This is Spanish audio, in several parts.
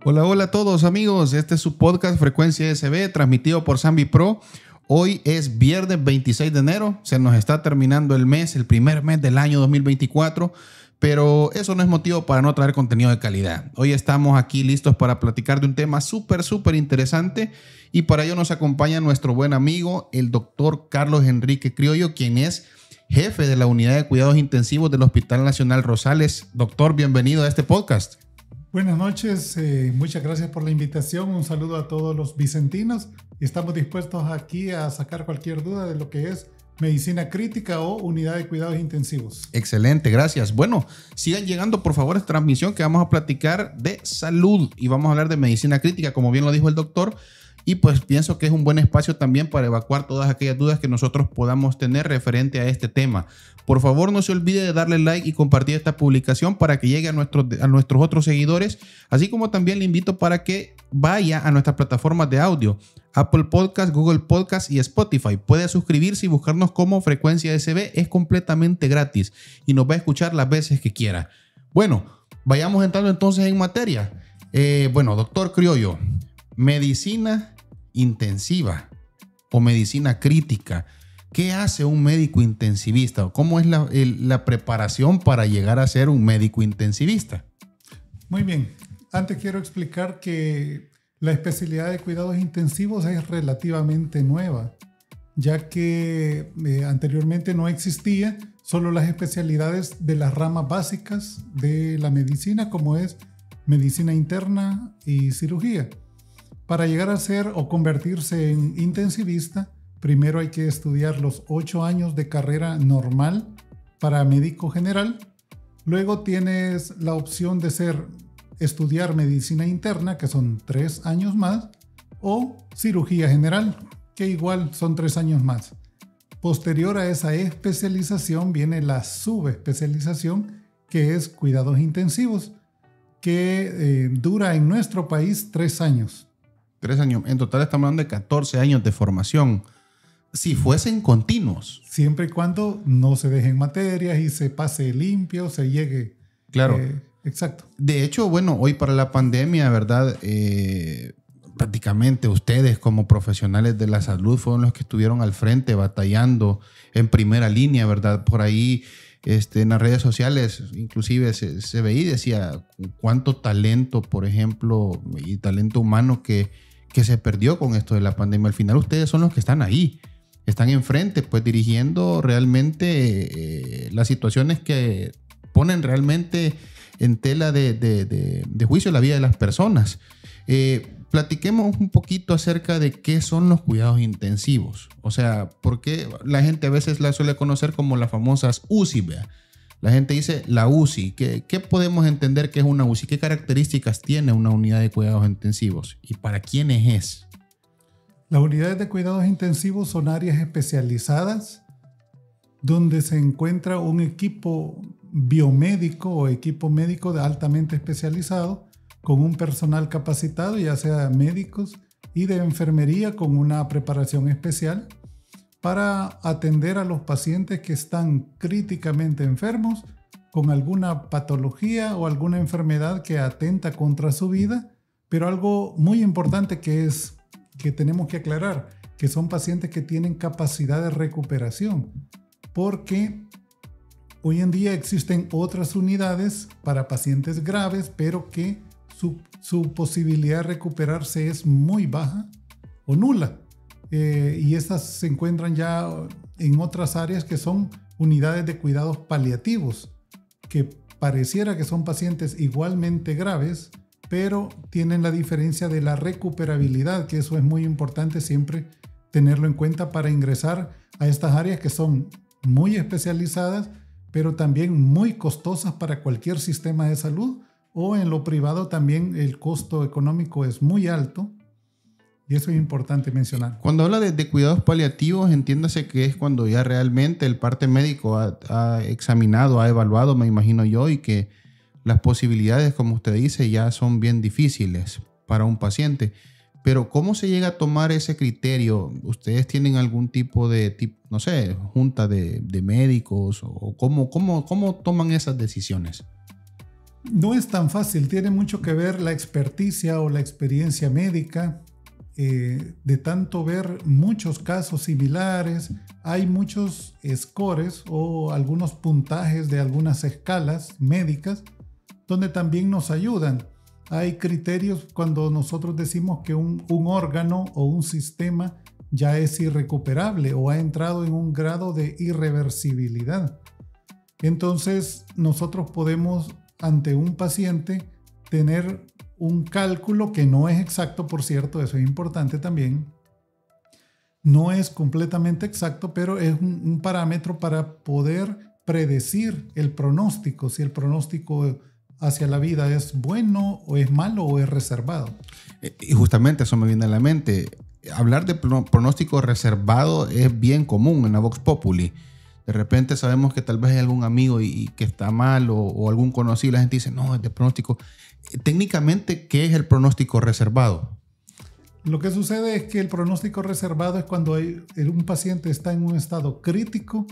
Hola, hola a todos amigos, este es su podcast Frecuencia SB transmitido por Zambi Pro. Hoy es viernes 26 de enero, se nos está terminando el mes, el primer mes del año 2024, pero eso no es motivo para no traer contenido de calidad. Hoy estamos aquí listos para platicar de un tema súper interesante y para ello nos acompaña nuestro buen amigo, el doctor Carlos Enrique Criollo, quien es jefe de la Unidad de Cuidados Intensivos del Hospital Nacional Rosales. Doctor, bienvenido a este podcast. Buenas noches, muchas gracias por la invitación. Un saludo a todos los vicentinos. Estamos dispuestos aquí a sacar cualquier duda de lo que es medicina crítica o unidad de cuidados intensivos. Excelente, gracias. Bueno, sigan llegando por favor a esta transmisión que vamos a platicar de salud y vamos a hablar de medicina crítica, como bien lo dijo el doctor. Y pues pienso que es un buen espacio también para evacuar todas aquellas dudas que nosotros podamos tener referente a este tema. Por favor, no se olvide de darle like y compartir esta publicación para que llegue a nuestros otros seguidores, así como también le invito para que vaya a nuestras plataformas de audio, Apple Podcast, Google Podcast y Spotify. Puede suscribirse y buscarnos como Frecuencia SB, es completamente gratis y nos va a escuchar las veces que quiera. Bueno, vayamos entrando entonces en materia. Doctor Criollo, medicina intensiva o medicina crítica. ¿Qué hace un médico intensivista? ¿Cómo es la preparación para llegar a ser un médico intensivista? Muy bien. Antes quiero explicar que la especialidad de cuidados intensivos es relativamente nueva, ya que anteriormente no existía solo las especialidades de las ramas básicas de la medicina, como es medicina interna y cirugía. Para llegar a ser o convertirse en intensivista, primero hay que estudiar los 8 años de carrera normal para médico general. Luego tienes la opción de estudiar medicina interna, que son 3 años más, o cirugía general, que igual son 3 años más. Posterior a esa especialización viene la subespecialización, que es cuidados intensivos, que dura en nuestro país 3 años. 3 años. En total estamos hablando de 14 años de formación. Si fuesen continuos. Siempre y cuando no se dejen materias y se pase limpio, se llegue. Claro. Exacto. De hecho, hoy para la pandemia, ¿verdad? Prácticamente ustedes como profesionales de la salud fueron los que estuvieron al frente batallando en primera línea, ¿verdad? Por ahí en las redes sociales inclusive se veía y decía cuánto talento, por ejemplo, y talento humano que se perdió con esto de la pandemia. Al final ustedes son los que están ahí, están enfrente, pues dirigiendo realmente las situaciones que ponen realmente en tela de juicio la vida de las personas. Platiquemos un poquito acerca de qué son los cuidados intensivos. O sea, porque la gente a veces la suele conocer como las famosas UCI, ¿vea? La gente dice la UCI. ¿Qué podemos entender que es una UCI? ¿Qué características tiene una unidad de cuidados intensivos? ¿Y para quiénes es? Las unidades de cuidados intensivos son áreas especializadas donde se encuentra un equipo biomédico o equipo médico altamente especializado con un personal capacitado, ya sea médicos y de enfermería con una preparación especial para atender a los pacientes que están críticamente enfermos con alguna patología o alguna enfermedad que atenta contra su vida, pero algo muy importante que tenemos que aclarar, que son pacientes que tienen capacidad de recuperación, porque hoy en día existen otras unidades para pacientes graves, pero que su posibilidad de recuperarse es muy baja o nula. Y estas se encuentran ya en otras áreas que son unidades de cuidados paliativos, que pareciera que son pacientes igualmente graves, pero tienen la diferencia de la recuperabilidad, que eso es muy importante siempre tenerlo en cuenta para ingresar a estas áreas que son muy especializadas, pero también muy costosas para cualquier sistema de salud, o en lo privado también el costo económico es muy alto. Y eso es importante mencionar. Cuando habla de cuidados paliativos, entiéndase que es cuando ya realmente el parte médico ha examinado, ha evaluado, me imagino yo, y que las posibilidades, como usted dice, ya son bien difíciles para un paciente. Pero ¿cómo se llega a tomar ese criterio? ¿Ustedes tienen algún tipo de, no sé, junta de médicos? ¿O cómo toman esas decisiones? No es tan fácil, tiene mucho que ver la experticia o la experiencia médica, de tanto ver muchos casos similares. Hay muchos scores o algunos puntajes de algunas escalas médicas donde también nos ayudan. Hay criterios cuando nosotros decimos que un órgano o un sistema ya es irrecuperable o ha entrado en un grado de irreversibilidad. Entonces nosotros podemos, ante un paciente, tener un cálculo que no es exacto, por cierto, eso es importante también. No es completamente exacto, pero es un parámetro para poder predecir el pronóstico, si el pronóstico hacia la vida es bueno o es malo o es reservado. Y justamente eso me viene a la mente. Hablar de pronóstico reservado es bien común en la Vox Populi. De repente sabemos que tal vez hay algún amigo y que está mal o algún conocido. La gente dice, no, es de pronóstico. Técnicamente, ¿qué es el pronóstico reservado? Lo que sucede es que el pronóstico reservado es cuando un paciente está en un estado crítico,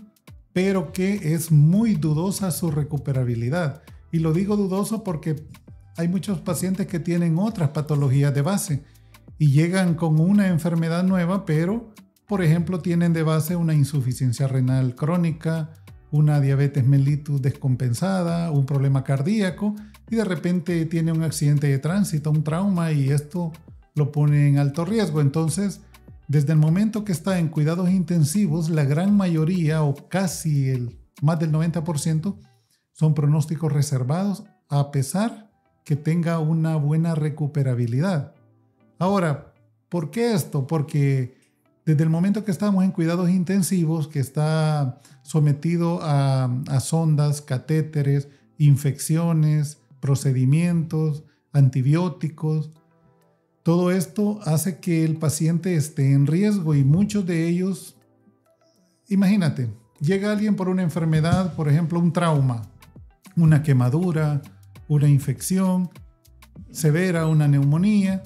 pero que es muy dudosa su recuperabilidad. Y lo digo dudoso porque hay muchos pacientes que tienen otras patologías de base y llegan con una enfermedad nueva, pero, por ejemplo, tienen de base una insuficiencia renal crónica, una diabetes mellitus descompensada, un problema cardíaco, y de repente tiene un accidente de tránsito, un trauma, y esto lo pone en alto riesgo. Entonces, desde el momento que está en cuidados intensivos, la gran mayoría o casi más del 90% son pronósticos reservados, a pesar que tenga una buena recuperabilidad. Ahora, ¿por qué esto? Porque desde el momento que estamos en cuidados intensivos, que está sometido a sondas, catéteres, infecciones, procedimientos, antibióticos, todo esto hace que el paciente esté en riesgo y muchos de ellos, imagínate, llega alguien por una enfermedad, por ejemplo, un trauma, una quemadura, una infección severa, una neumonía.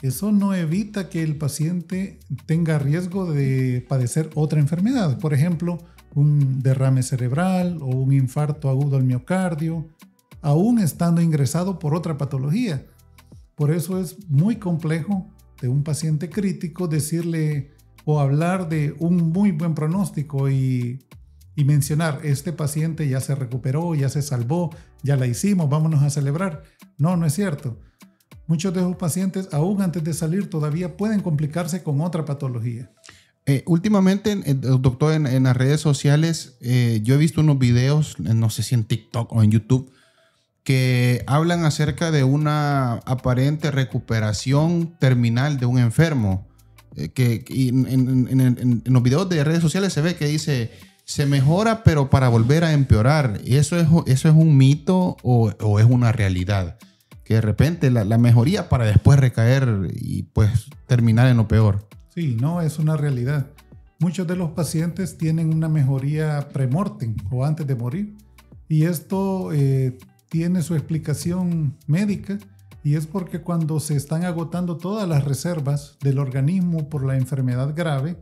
Eso no evita que el paciente tenga riesgo de padecer otra enfermedad, por ejemplo, un derrame cerebral o un infarto agudo al miocardio, aún estando ingresado por otra patología. Por eso es muy complejo de un paciente crítico decirle o hablar de un muy buen pronóstico y mencionar, este paciente ya se recuperó, ya se salvó, ya la hicimos, vámonos a celebrar. No, no es cierto. Muchos de esos pacientes, aún antes de salir, todavía pueden complicarse con otra patología. Últimamente, doctor, en las redes sociales, yo he visto unos videos, no sé si en TikTok o en YouTube, que hablan acerca de una aparente recuperación terminal de un enfermo. En los videos de redes sociales se ve que dice, se mejora pero para volver a empeorar. ¿Eso es un mito o es una realidad? Que de repente la mejoría para después recaer y pues terminar en lo peor. Sí, no, es una realidad. Muchos de los pacientes tienen una mejoría premortem o antes de morir. Y esto tiene su explicación médica, y es porque cuando se están agotando todas las reservas del organismo por la enfermedad grave,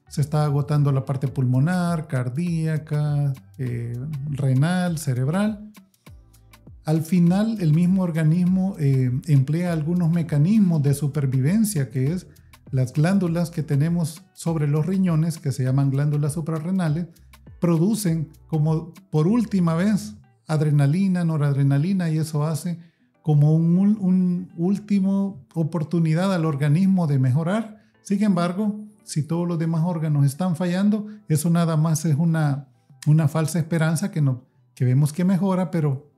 se está agotando la parte pulmonar, cardíaca, renal, cerebral. Al final, el mismo organismo emplea algunos mecanismos de supervivencia, que es las glándulas que tenemos sobre los riñones, que se llaman glándulas suprarrenales, producen como por última vez adrenalina, noradrenalina, y eso hace como un último oportunidad al organismo de mejorar. Sin embargo, si todos los demás órganos están fallando, eso nada más es una falsa esperanza que vemos que mejora, pero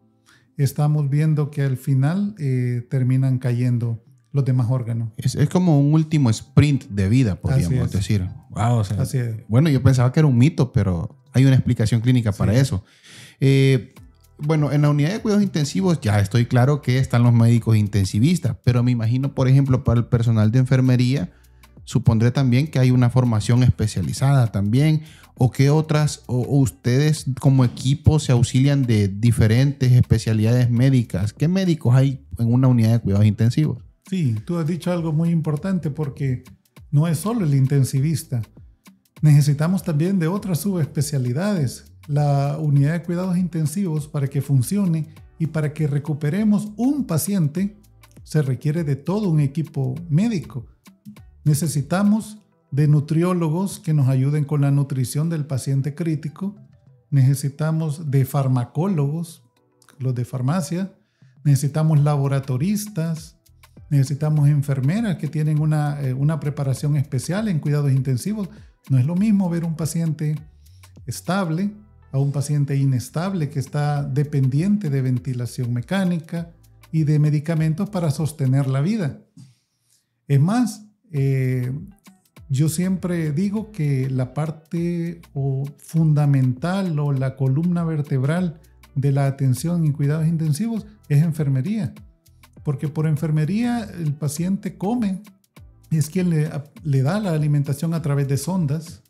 estamos viendo que al final terminan cayendo los demás órganos. Es como un último sprint de vida, podríamos decir. Wow, o sea, así es. Bueno, yo pensaba que era un mito, pero hay una explicación clínica para eso. Bueno, en la unidad de cuidados intensivos ya estoy claro que están los médicos intensivistas, pero me imagino, por ejemplo, para el personal de enfermería, supondré también que hay una formación especializada también, o que otras, o ustedes como equipo se auxilian de diferentes especialidades médicas. ¿Qué médicos hay en una unidad de cuidados intensivos? Sí, tú has dicho algo muy importante, porque no es solo el intensivista. Necesitamos también de otras subespecialidades. La unidad de cuidados intensivos, para que funcione, Y para que recuperemos un paciente, se requiere de todo un equipo médico. Necesitamos de nutriólogos que nos ayuden con la nutrición del paciente crítico. Necesitamos de farmacólogos, los de farmacia. Necesitamos laboratoristas. Necesitamos enfermeras que tienen una preparación especial en cuidados intensivos. No es lo mismo ver un paciente estable a un paciente inestable que está dependiente de ventilación mecánica y de medicamentos para sostener la vida. Es más, yo siempre digo que la parte fundamental o la columna vertebral de la atención en cuidados intensivos es enfermería. Porque por enfermería el paciente come, es quien le da la alimentación a través de sondas,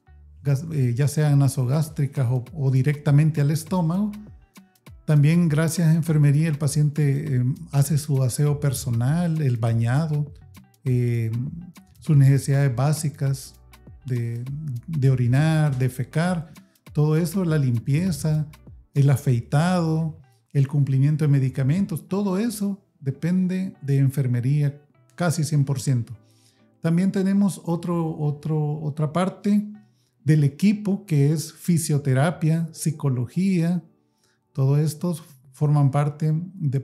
ya sean nasogástricas o directamente al estómago. También gracias a enfermería el paciente hace su aseo personal, el bañado, sus necesidades básicas de orinar, de defecar, todo eso, la limpieza, el afeitado, el cumplimiento de medicamentos, todo eso depende de enfermería casi 100%. También tenemos otra parte del equipo que es fisioterapia, psicología. Todos estos forman parte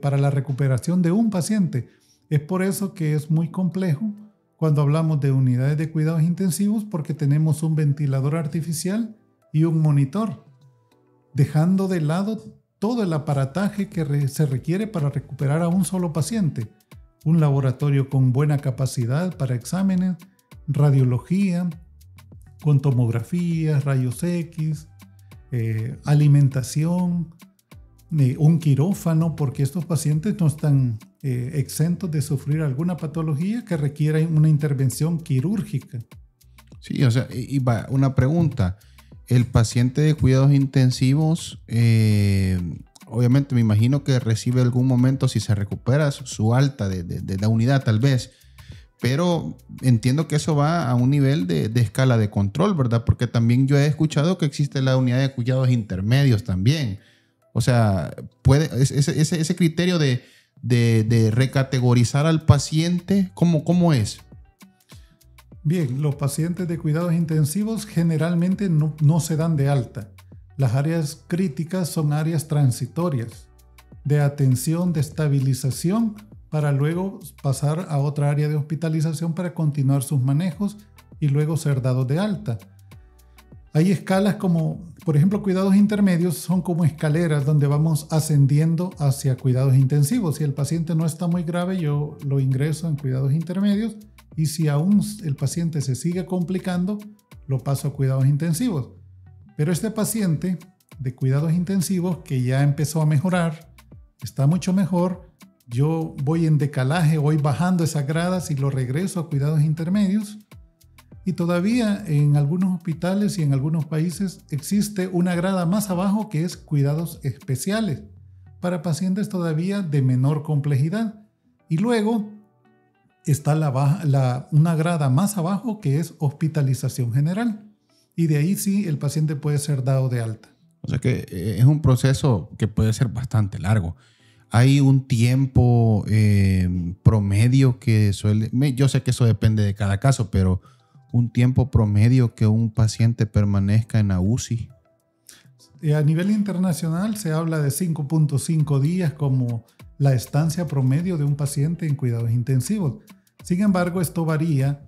para la recuperación de un paciente. Es por eso que es muy complejo cuando hablamos de unidades de cuidados intensivos, porque tenemos un ventilador artificial y un monitor, dejando de lado todo el aparataje que se requiere para recuperar a un solo paciente. Un laboratorio con buena capacidad para exámenes, radiología, con tomografías, rayos X, alimentación, un quirófano, porque estos pacientes no están exentos de sufrir alguna patología que requiera una intervención quirúrgica. Sí, o sea, y va una pregunta. El paciente de cuidados intensivos, obviamente me imagino que recibe algún momento, si se recupera, su alta de la unidad tal vez. Pero entiendo que eso va a un nivel de escala de control, ¿verdad? Porque también yo he escuchado que existe la unidad de cuidados intermedios también. O sea, ese criterio de recategorizar al paciente, ¿cómo es? Bien, los pacientes de cuidados intensivos generalmente no se dan de alta. Las áreas críticas son áreas transitorias de atención, de estabilización, para luego pasar a otra área de hospitalización para continuar sus manejos y luego ser dados de alta. Hay escalas como, por ejemplo, cuidados intermedios son como escaleras donde vamos ascendiendo hacia cuidados intensivos. Si el paciente no está muy grave, yo lo ingreso en cuidados intermedios, y si aún el paciente se sigue complicando, lo paso a cuidados intensivos. Pero este paciente de cuidados intensivos que ya empezó a mejorar, está mucho mejor, yo voy en decalaje, voy bajando esas gradas y lo regreso a cuidados intermedios. Y todavía en algunos hospitales y en algunos países existe una grada más abajo que es cuidados especiales para pacientes todavía de menor complejidad. Y luego está una grada más abajo que es hospitalización general. Y de ahí sí el paciente puede ser dado de alta. O sea que es un proceso que puede ser bastante largo. ¿Hay un tiempo promedio que yo sé que eso depende de cada caso, pero un tiempo promedio que un paciente permanezca en la UCI? A nivel internacional se habla de 5.5 días como la estancia promedio de un paciente en cuidados intensivos. Sin embargo, esto varía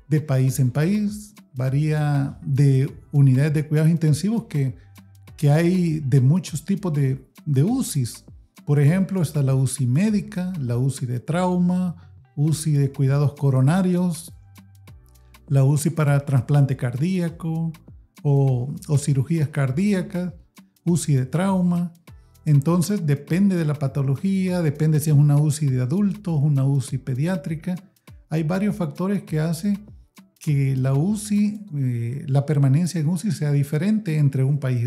de país en país, varía de unidades de cuidados intensivos que hay de muchos tipos de UCIs. Por ejemplo, está la UCI médica, la UCI de trauma, UCI de cuidados coronarios, la UCI para trasplante cardíaco o cirugías cardíacas, UCI de trauma. Entonces depende de la patología, depende si es una UCI de adultos, una UCI pediátrica. Hay varios factores que hacen que la UCI, la permanencia en UCI sea diferente entre un país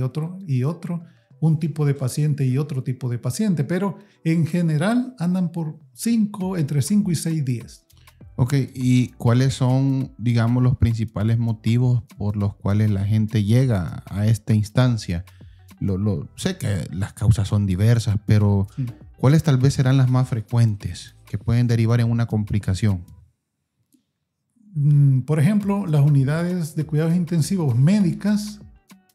y otro, un tipo de paciente y otro tipo de paciente, pero en general andan por entre 5 y 6 días. Ok, ¿y cuáles son, digamos, los principales motivos por los cuales la gente llega a esta instancia? Sé que las causas son diversas, pero ¿cuáles tal vez serán las más frecuentes que pueden derivar en una complicación? Por ejemplo, las unidades de cuidados intensivos médicas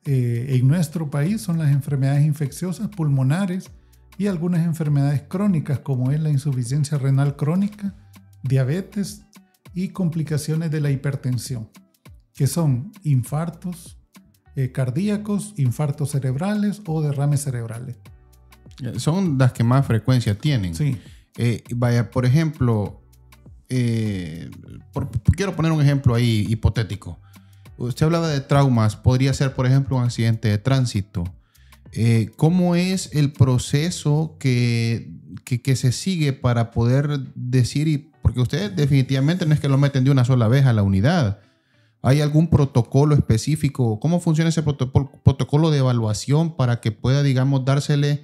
en nuestro país son las enfermedades infecciosas pulmonares y algunas enfermedades crónicas como es la insuficiencia renal crónica, diabetes y complicaciones de la hipertensión, que son infartos cardíacos, infartos cerebrales o derrames cerebrales. Son las que más frecuencia tienen. Sí. Por ejemplo, quiero poner un ejemplo ahí hipotético. Usted hablaba de traumas, podría ser, por ejemplo, un accidente de tránsito. ¿Cómo es el proceso que se sigue para poder decir, porque ustedes definitivamente no es que lo meten de una sola vez a la unidad? ¿Hay algún protocolo específico? ¿Cómo funciona ese protocolo de evaluación para que pueda, digamos, dársele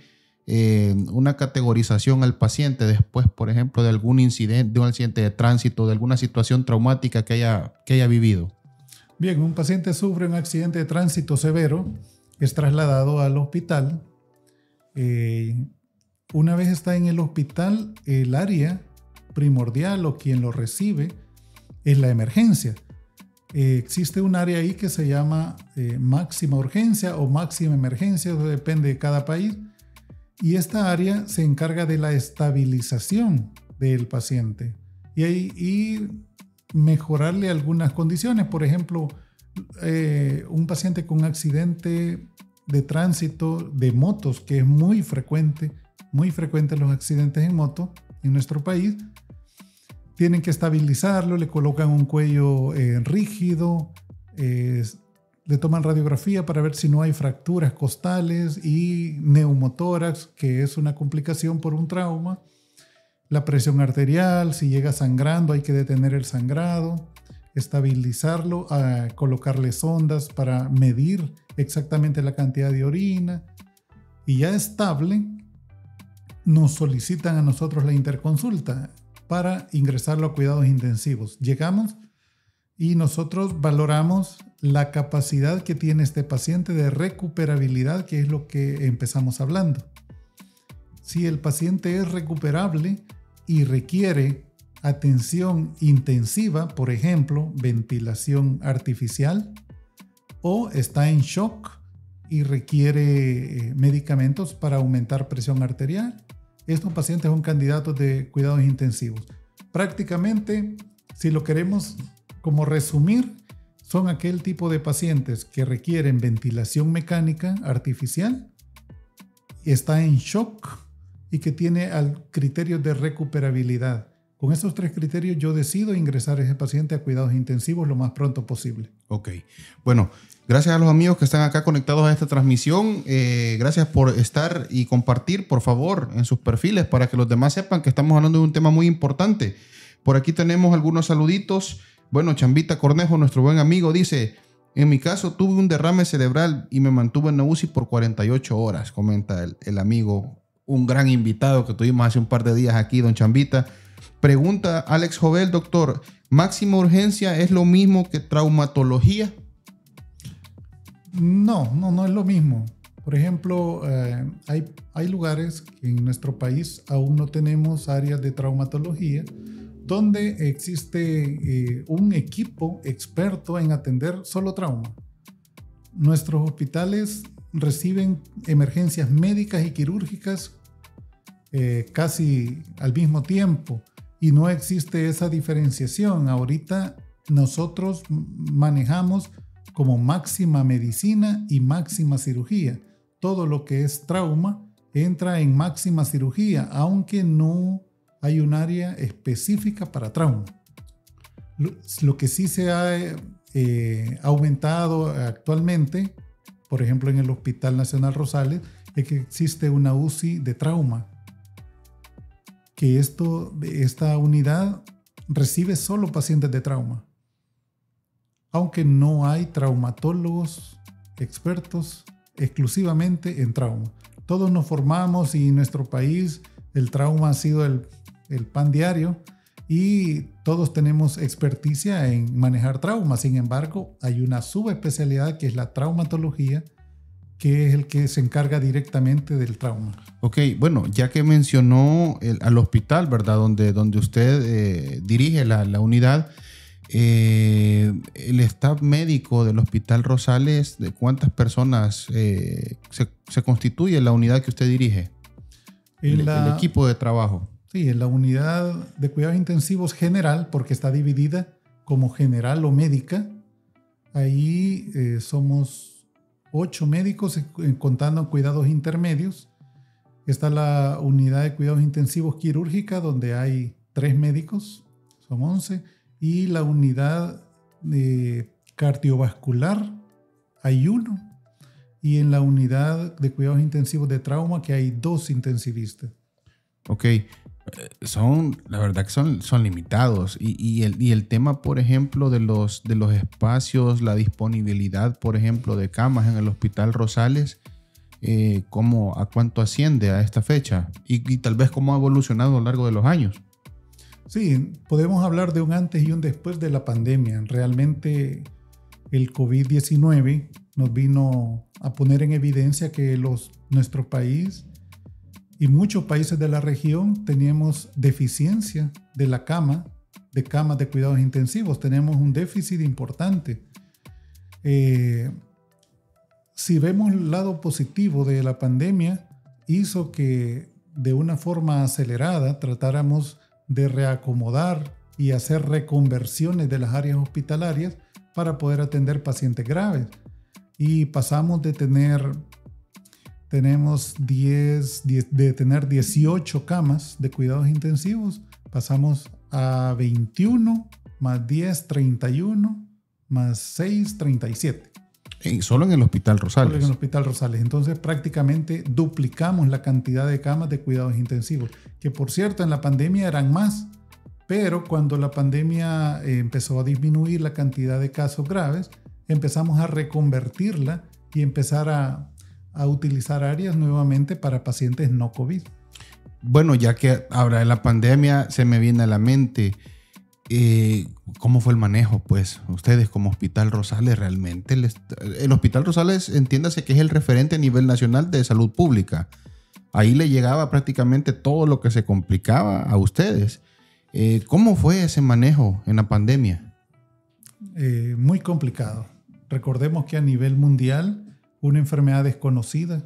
una categorización al paciente después, por ejemplo, de algún incidente, de un accidente de tránsito, de alguna situación traumática que haya vivido? Bien, un paciente sufre un accidente de tránsito severo, es trasladado al hospital. Una vez está en el hospital, el área primordial o quien lo recibe es la emergencia. Existe un área ahí que se llama máxima urgencia o máxima emergencia, eso depende de cada país. Y esta área se encarga de la estabilización del paciente y mejorarle algunas condiciones. Por ejemplo, un paciente con accidente de tránsito de motos, que es muy frecuente los accidentes en moto en nuestro país, tienen que estabilizarlo, le colocan un cuello rígido, le toman radiografía para ver si no hay fracturas costales y neumotórax, que es una complicación por un trauma. La presión arterial, si llega sangrando, hay que detener el sangrado, estabilizarlo, colocarle sondas para medir exactamente la cantidad de orina. Y ya estable, nos solicitan a nosotros la interconsulta para ingresarlo a cuidados intensivos. Llegamos y nosotros valoramos la capacidad que tiene este paciente de recuperabilidad, que es lo que empezamos hablando. Si el paciente es recuperable y requiere atención intensiva, por ejemplo, ventilación artificial, o está en shock y requiere medicamentos para aumentar presión arterial, estos pacientes son candidatos de cuidados intensivos. Prácticamente, si lo queremos como resumir, son aquel tipo de pacientes que requieren ventilación mecánica artificial, está en shock y que tiene criterios de recuperabilidad. Con esos 3 criterios yo decido ingresar a ese paciente a cuidados intensivos lo más pronto posible. Ok. Bueno, gracias a los amigos que están acá conectados a esta transmisión. Gracias por estar y compartir, por favor, en sus perfiles para que los demás sepan que estamos hablando de un tema muy importante. Por aquí tenemos algunos saluditos. Bueno, Chambita Cornejo, nuestro buen amigo, dice: en mi caso tuve un derrame cerebral y me mantuve en la UCI por 48 horas, comenta el amigo, un gran invitado que tuvimos hace un par de días aquí, don Chambita. Pregunta Alex Jovel, doctor, ¿máxima urgencia es lo mismo que traumatología? No es lo mismo. Por ejemplo, hay lugares en nuestro país aún no tenemos áreas de traumatología donde existe un equipo experto en atender solo trauma. Nuestros hospitales reciben emergencias médicas y quirúrgicas casi al mismo tiempo y no existe esa diferenciación. Ahorita nosotros manejamos como máxima medicina y máxima cirugía. Todo lo que es trauma entra en máxima cirugía, aunque no hay un área específica para trauma. Lo que sí se ha aumentado actualmente, por ejemplo en el Hospital Nacional Rosales, es que existe una UCI de trauma, que esta unidad recibe solo pacientes de trauma, aunque no hay traumatólogos expertos exclusivamente en trauma. Todos nos formamos y en nuestro país el trauma ha sido el pan diario y todos tenemos experticia en manejar trauma. Sin embargo, hay una subespecialidad que es la traumatología, que es el que se encarga directamente del trauma. Ok, bueno, ya que mencionó al hospital, ¿verdad? Donde usted dirige la unidad, el staff médico del Hospital Rosales, ¿de cuántas personas se constituye la unidad que usted dirige? El equipo de trabajo. Sí, en la unidad de cuidados intensivos general, porque está dividida como general o médica. Ahí somos 8 médicos contando cuidados intermedios. Está la unidad de cuidados intensivos quirúrgica, donde hay 3 médicos, son 11. Y la unidad de cardiovascular hay 1. Y en la unidad de cuidados intensivos de trauma, que hay 2 intensivistas. Ok, la verdad que son limitados. Y el tema, por ejemplo, de los espacios, la disponibilidad, por ejemplo, de camas en el Hospital Rosales, ¿a cuánto asciende a esta fecha? Y tal vez cómo ha evolucionado a lo largo de los años. Sí, podemos hablar de un antes y un después de la pandemia. Realmente el COVID-19 nos vino a poner en evidencia que nuestro país y muchos países de la región teníamos deficiencia de camas de cuidados intensivos. Tenemos un déficit importante. Si vemos el lado positivo de la pandemia, hizo que de una forma acelerada tratáramos de reacomodar y hacer reconversiones de las áreas hospitalarias para poder atender pacientes graves. Y pasamos de tener 18 camas de cuidados intensivos, pasamos a 21, más 10, 31, más 6, 37. Solo en el Hospital Rosales. Solo en el Hospital Rosales. Entonces prácticamente duplicamos la cantidad de camas de cuidados intensivos, que por cierto en la pandemia eran más, pero cuando la pandemia empezó a disminuir la cantidad de casos graves, empezamos a reconvertirla y empezar a utilizar áreas nuevamente para pacientes no COVID. Bueno, ya que habla de la pandemia, se me viene a la mente, ¿cómo fue el manejo? Pues ustedes como Hospital Rosales realmente, el Hospital Rosales, entiéndase que es el referente a nivel nacional de salud pública. Ahí le llegaba prácticamente todo lo que se complicaba a ustedes. ¿Cómo fue ese manejo en la pandemia? Muy complicado. Recordemos que a nivel mundial, una enfermedad desconocida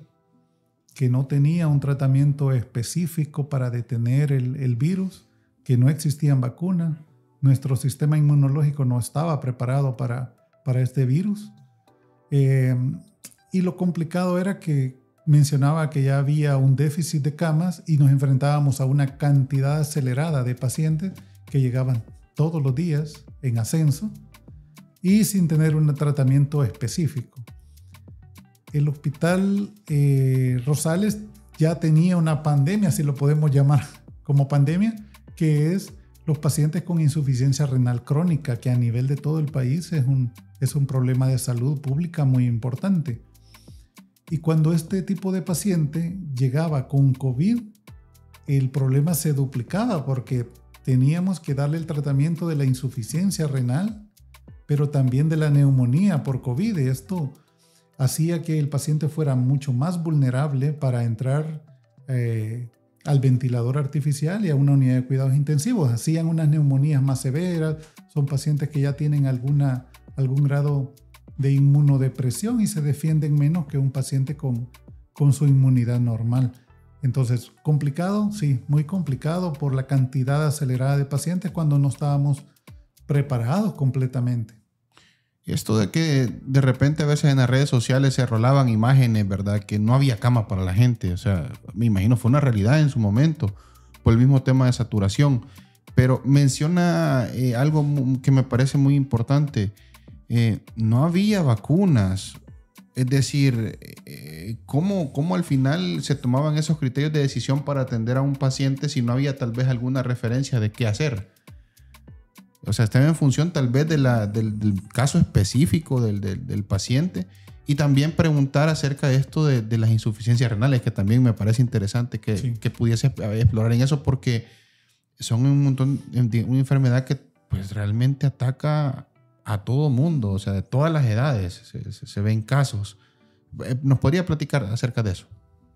que no tenía un tratamiento específico para detener el virus, que no existían vacunas. Nuestro sistema inmunológico no estaba preparado para este virus. Y lo complicado era que mencionaba que ya había un déficit de camas y nos enfrentábamos a una cantidad acelerada de pacientes que llegaban todos los días en ascenso y sin tener un tratamiento específico. El Hospital Rosales ya tenía una pandemia, si lo podemos llamar como pandemia, que es los pacientes con insuficiencia renal crónica, que a nivel de todo el país es un problema de salud pública muy importante. Y cuando este tipo de paciente llegaba con COVID, el problema se duplicaba porque teníamos que darle el tratamiento de la insuficiencia renal, pero también de la neumonía por COVID. Esto hacía que el paciente fuera mucho más vulnerable para entrar al ventilador artificial y a una unidad de cuidados intensivos. Hacían unas neumonías más severas, son pacientes que ya tienen algún grado de inmunodepresión y se defienden menos que un paciente con su inmunidad normal. Entonces, complicado, sí, muy complicado por la cantidad acelerada de pacientes cuando no estábamos preparados completamente. Esto de que de repente a veces en las redes sociales se rolaban imágenes, ¿verdad? Que no había cama para la gente. O sea, me imagino fue una realidad en su momento por el mismo tema de saturación. Pero menciona algo que me parece muy importante. No había vacunas. Es decir, ¿cómo al final se tomaban esos criterios de decisión para atender a un paciente si no había tal vez alguna referencia de qué hacer? O sea, está en función tal vez del caso específico del paciente y también preguntar acerca de esto de las insuficiencias renales, que también me parece interesante que pudiese explorar en eso porque son una enfermedad que pues realmente ataca a todo mundo, o sea, de todas las edades se ven casos. ¿Nos podría platicar acerca de eso?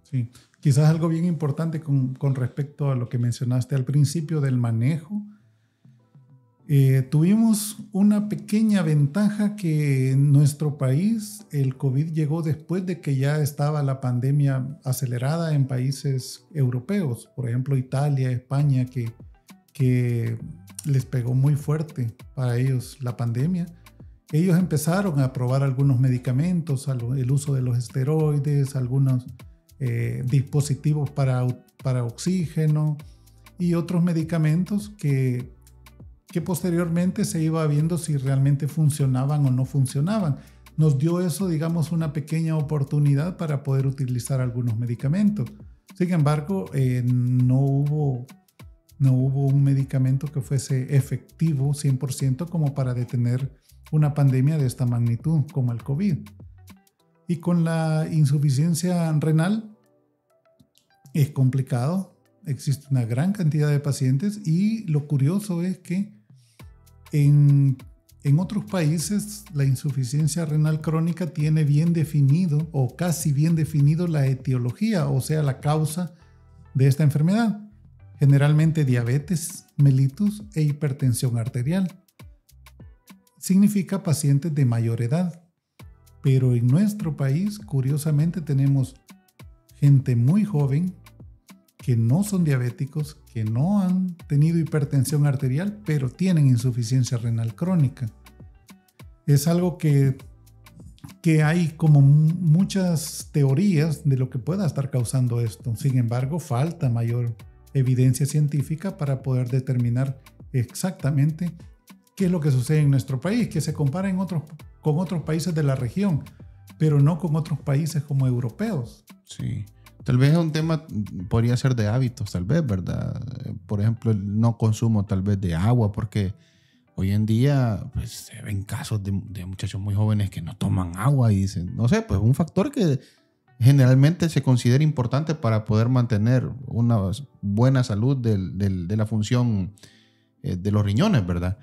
Sí, quizás algo bien importante con respecto a lo que mencionaste al principio del manejo. Tuvimos una pequeña ventaja que en nuestro país el COVID llegó después de que ya estaba la pandemia acelerada en países europeos, por ejemplo Italia, España, que les pegó muy fuerte para ellos la pandemia. Ellos empezaron a probar algunos medicamentos, el uso de los esteroides, algunos dispositivos para oxígeno y otros medicamentos que posteriormente se iba viendo si realmente funcionaban o no funcionaban. Nos dio eso, digamos, una pequeña oportunidad para poder utilizar algunos medicamentos. Sin embargo, no hubo un medicamento que fuese efectivo 100% como para detener una pandemia de esta magnitud como el COVID. Y con la insuficiencia renal es complicado. Existe una gran cantidad de pacientes y lo curioso es que en otros países la insuficiencia renal crónica tiene bien definido o casi bien definido la etiología, o sea, la causa de esta enfermedad. Generalmente diabetes mellitus e hipertensión arterial. Significa pacientes de mayor edad. Pero en nuestro país, curiosamente, tenemos gente muy joven que no son diabéticos, que no han tenido hipertensión arterial, pero tienen insuficiencia renal crónica. Es algo que hay como muchas teorías de lo que pueda estar causando esto. Sin embargo, falta mayor evidencia científica para poder determinar exactamente qué es lo que sucede en nuestro país, que se compara con otros países de la región, pero no con otros países como europeos. Sí. Tal vez un tema podría ser de hábitos, tal vez, ¿verdad? Por ejemplo, el no consumo tal vez de agua, porque hoy en día pues, se ven casos de muchachos muy jóvenes que no toman agua y dicen, no sé, pues un factor que generalmente se considera importante para poder mantener una buena salud de la función de los riñones, ¿verdad?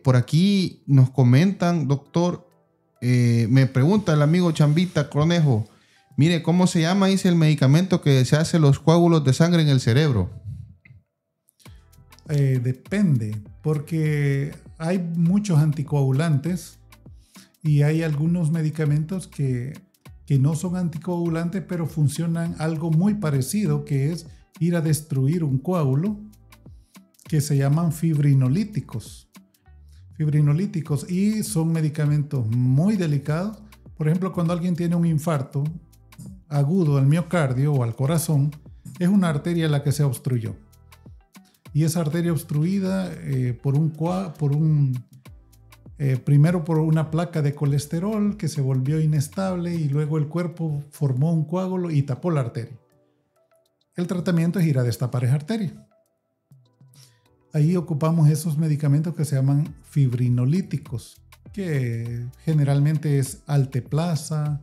Por aquí nos comentan, doctor, me pregunta el amigo Chambita Cornejo, mire, ¿cómo se llama? Dice el medicamento que se hace los coágulos de sangre en el cerebro. Depende, porque hay muchos anticoagulantes y hay algunos medicamentos que no son anticoagulantes, pero funcionan algo muy parecido, que es ir a destruir un coágulo, que se llaman fibrinolíticos. Y son medicamentos muy delicados. Por ejemplo, cuando alguien tiene un infarto agudo al miocardio o al corazón, es una arteria la que se obstruyó. Y esa arteria obstruida primero por una placa de colesterol que se volvió inestable y luego el cuerpo formó un coágulo y tapó la arteria. El tratamiento es ir a destapar esa arteria. Ahí ocupamos esos medicamentos que se llaman fibrinolíticos, que generalmente es alteplasa,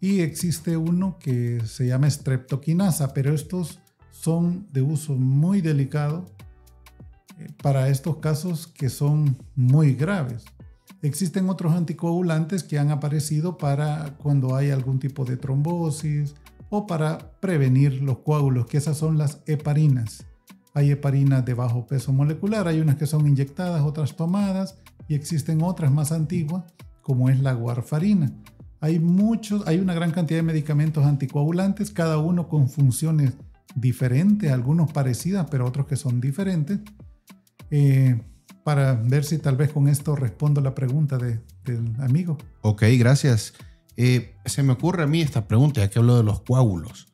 y existe uno que se llama streptokinasa, pero estos son de uso muy delicado para estos casos que son muy graves. Existen otros anticoagulantes que han aparecido para cuando hay algún tipo de trombosis o para prevenir los coágulos, que esas son las heparinas. Hay heparinas de bajo peso molecular, hay unas que son inyectadas, otras tomadas, y existen otras más antiguas, como es la warfarina. Hay una gran cantidad de medicamentos anticoagulantes, cada uno con funciones diferentes, algunos parecidas, pero otros que son diferentes. Para ver si tal vez con esto respondo la pregunta del amigo. Ok, gracias. Se me ocurre a mí esta pregunta, ya que hablo de los coágulos.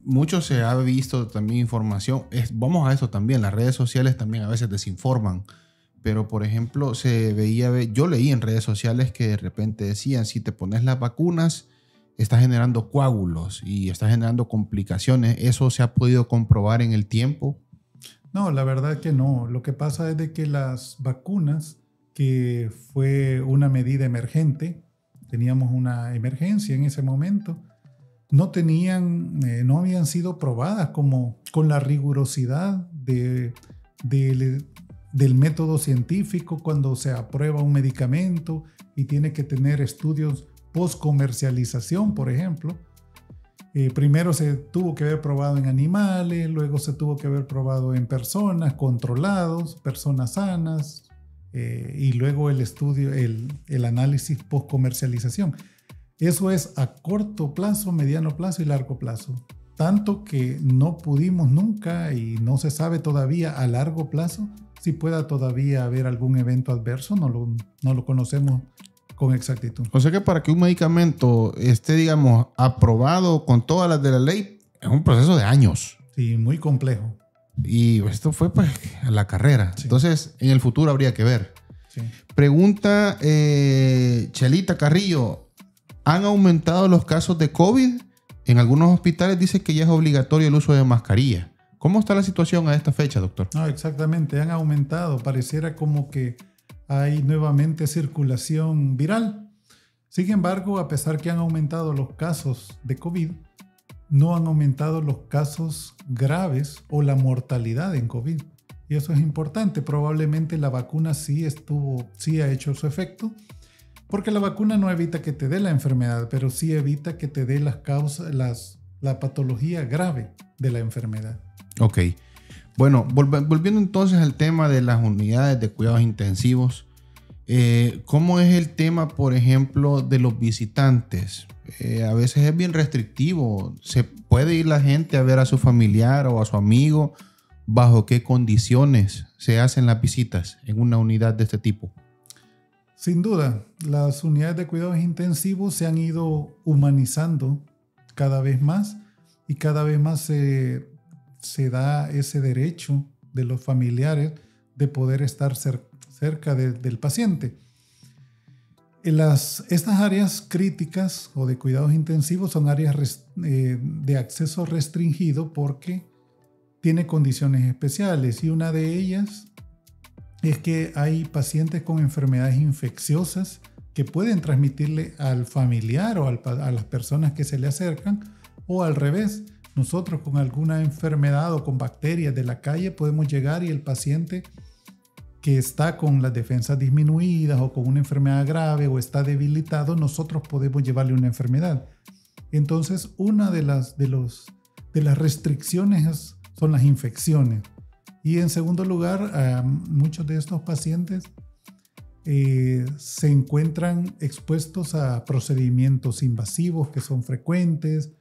Mucho se ha visto también información. Vamos a eso también. Las redes sociales también a veces desinforman. Pero, por ejemplo, yo leí en redes sociales que de repente decían, si te pones las vacunas, estás generando coágulos y estás generando complicaciones. ¿Eso se ha podido comprobar en el tiempo? No, la verdad que no. Lo que pasa es de que las vacunas, que fue una medida emergente, teníamos una emergencia en ese momento, no habían sido probadas con la rigurosidad del método científico cuando se aprueba un medicamento y tiene que tener estudios post-comercialización, por ejemplo. Primero se tuvo que haber probado en animales, luego se tuvo que haber probado en personas, controlados, personas sanas, y luego el estudio, el análisis post-comercialización. Eso es a corto plazo, mediano plazo y largo plazo. Tanto que no pudimos nunca y no se sabe todavía a largo plazo si pueda todavía haber algún evento adverso, no lo conocemos con exactitud. O sea que para que un medicamento esté, digamos, aprobado con todas las de la ley, es un proceso de años. Sí, muy complejo. Y esto fue pues a la carrera. Sí. Entonces, en el futuro habría que ver. Sí. Pregunta Chelita Carrillo, ¿han aumentado los casos de COVID? En algunos hospitales dice que ya es obligatorio el uso de mascarilla. ¿Cómo está la situación a esta fecha, doctor? No, exactamente, han aumentado. Pareciera como que hay nuevamente circulación viral. Sin embargo, a pesar que han aumentado los casos de COVID, no han aumentado los casos graves o la mortalidad en COVID. Y eso es importante. Probablemente la vacuna sí ha hecho su efecto, porque la vacuna no evita que te dé la enfermedad, pero sí evita que te dé la patología grave de la enfermedad. Ok. Bueno, volviendo entonces al tema de las unidades de cuidados intensivos, ¿cómo es el tema, por ejemplo, de los visitantes? A veces es bien restrictivo. ¿Se puede ir la gente a ver a su familiar o a su amigo? ¿Bajo qué condiciones se hacen las visitas en una unidad de este tipo? Sin duda, las unidades de cuidados intensivos se han ido humanizando cada vez más y cada vez más se da ese derecho de los familiares de poder estar cerca del paciente. Estas áreas críticas o de cuidados intensivos son áreas de acceso restringido porque tiene condiciones especiales y una de ellas es que hay pacientes con enfermedades infecciosas que pueden transmitirle al familiar o a las personas que se le acercan, o al revés, nosotros con alguna enfermedad o con bacterias de la calle podemos llegar y el paciente que está con las defensas disminuidas o con una enfermedad grave o está debilitado, nosotros podemos llevarle una enfermedad. Entonces, una de las restricciones son las infecciones. Y en segundo lugar, muchos de estos pacientes se encuentran expuestos a procedimientos invasivos que son frecuentes.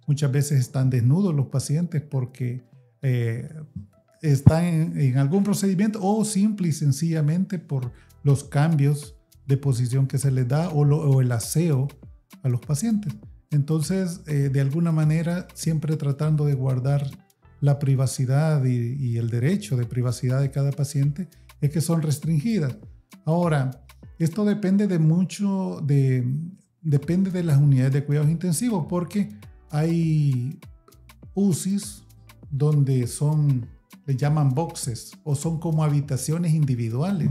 Muchas veces están desnudos los pacientes porque están en algún procedimiento o simple y sencillamente por los cambios de posición que se les da o el aseo a los pacientes. Entonces, de alguna manera, siempre tratando de guardar la privacidad y el derecho de privacidad de cada paciente, es que son restringidas. Ahora, esto depende depende de las unidades de cuidados intensivos, porque hay UCIs donde le llaman boxes o son como habitaciones individuales.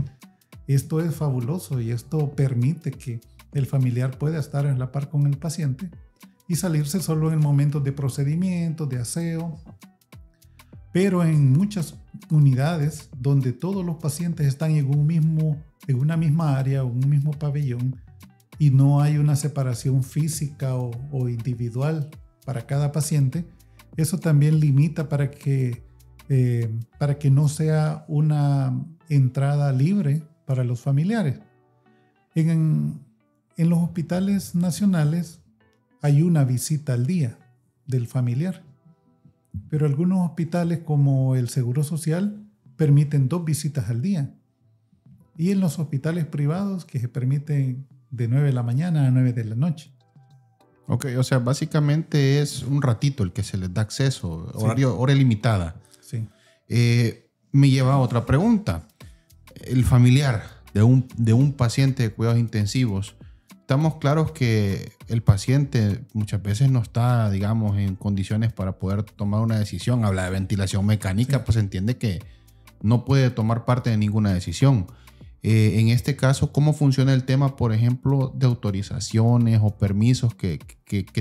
Esto es fabuloso y esto permite que el familiar pueda estar a la par con el paciente y salirse solo en momentos de procedimientos, de aseo. Pero en muchas unidades donde todos los pacientes están en una misma área o un mismo pabellón y no hay una separación física o individual para cada paciente, eso también limita para que no sea una entrada libre para los familiares. En los hospitales nacionales hay una visita al día del familiar. Pero algunos hospitales como el Seguro Social permiten 2 visitas al día. Y en los hospitales privados que se permiten de 9 de la mañana a 9 de la noche. Ok, o sea, básicamente es un ratito el que se les da acceso, hora limitada. Sí. Me lleva a otra pregunta. El familiar de un paciente de cuidados intensivos, estamos claros que el paciente muchas veces no está, digamos, en condiciones para poder tomar una decisión. Habla de ventilación mecánica, sí. Pues entiende que no puede tomar parte de ninguna decisión. En este caso, ¿cómo funciona el tema, por ejemplo, de autorizaciones o permisos que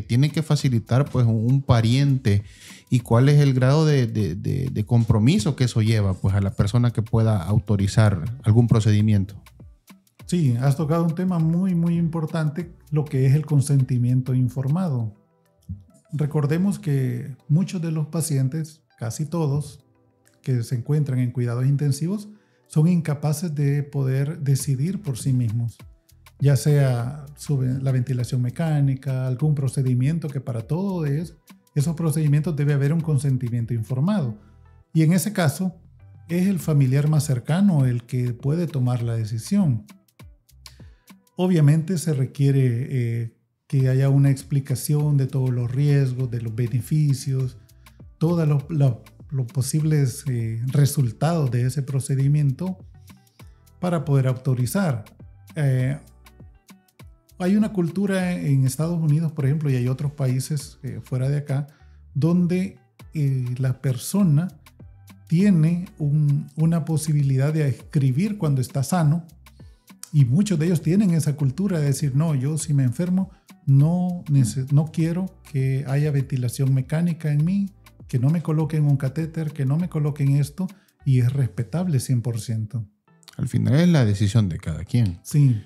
tiene que facilitar pues, un pariente? ¿Y cuál es el grado de compromiso que eso lleva pues, a la persona que pueda autorizar algún procedimiento? Sí, has tocado un tema muy, muy importante, lo que es el consentimiento informado. Recordemos que muchos de los pacientes, casi todos, que se encuentran en cuidados intensivos, son incapaces de poder decidir por sí mismos, ya sea sobre la ventilación mecánica, algún procedimiento, que para todos esos procedimientos debe haber un consentimiento informado. Y en ese caso, es el familiar más cercano el que puede tomar la decisión. Obviamente se requiere que haya una explicación de todos los riesgos, de los beneficios, todos los posibles resultados de ese procedimiento para poder autorizar. Hay una cultura en Estados Unidos, por ejemplo, y hay otros países fuera de acá, donde la persona tiene una posibilidad de escribir cuando está sano, y muchos de ellos tienen esa cultura de decir, no, yo si me enfermo no quiero que haya ventilación mecánica en mí, que no me coloquen un catéter, que no me coloquen esto, y es respetable 100%. Al final es la decisión de cada quien. Sí.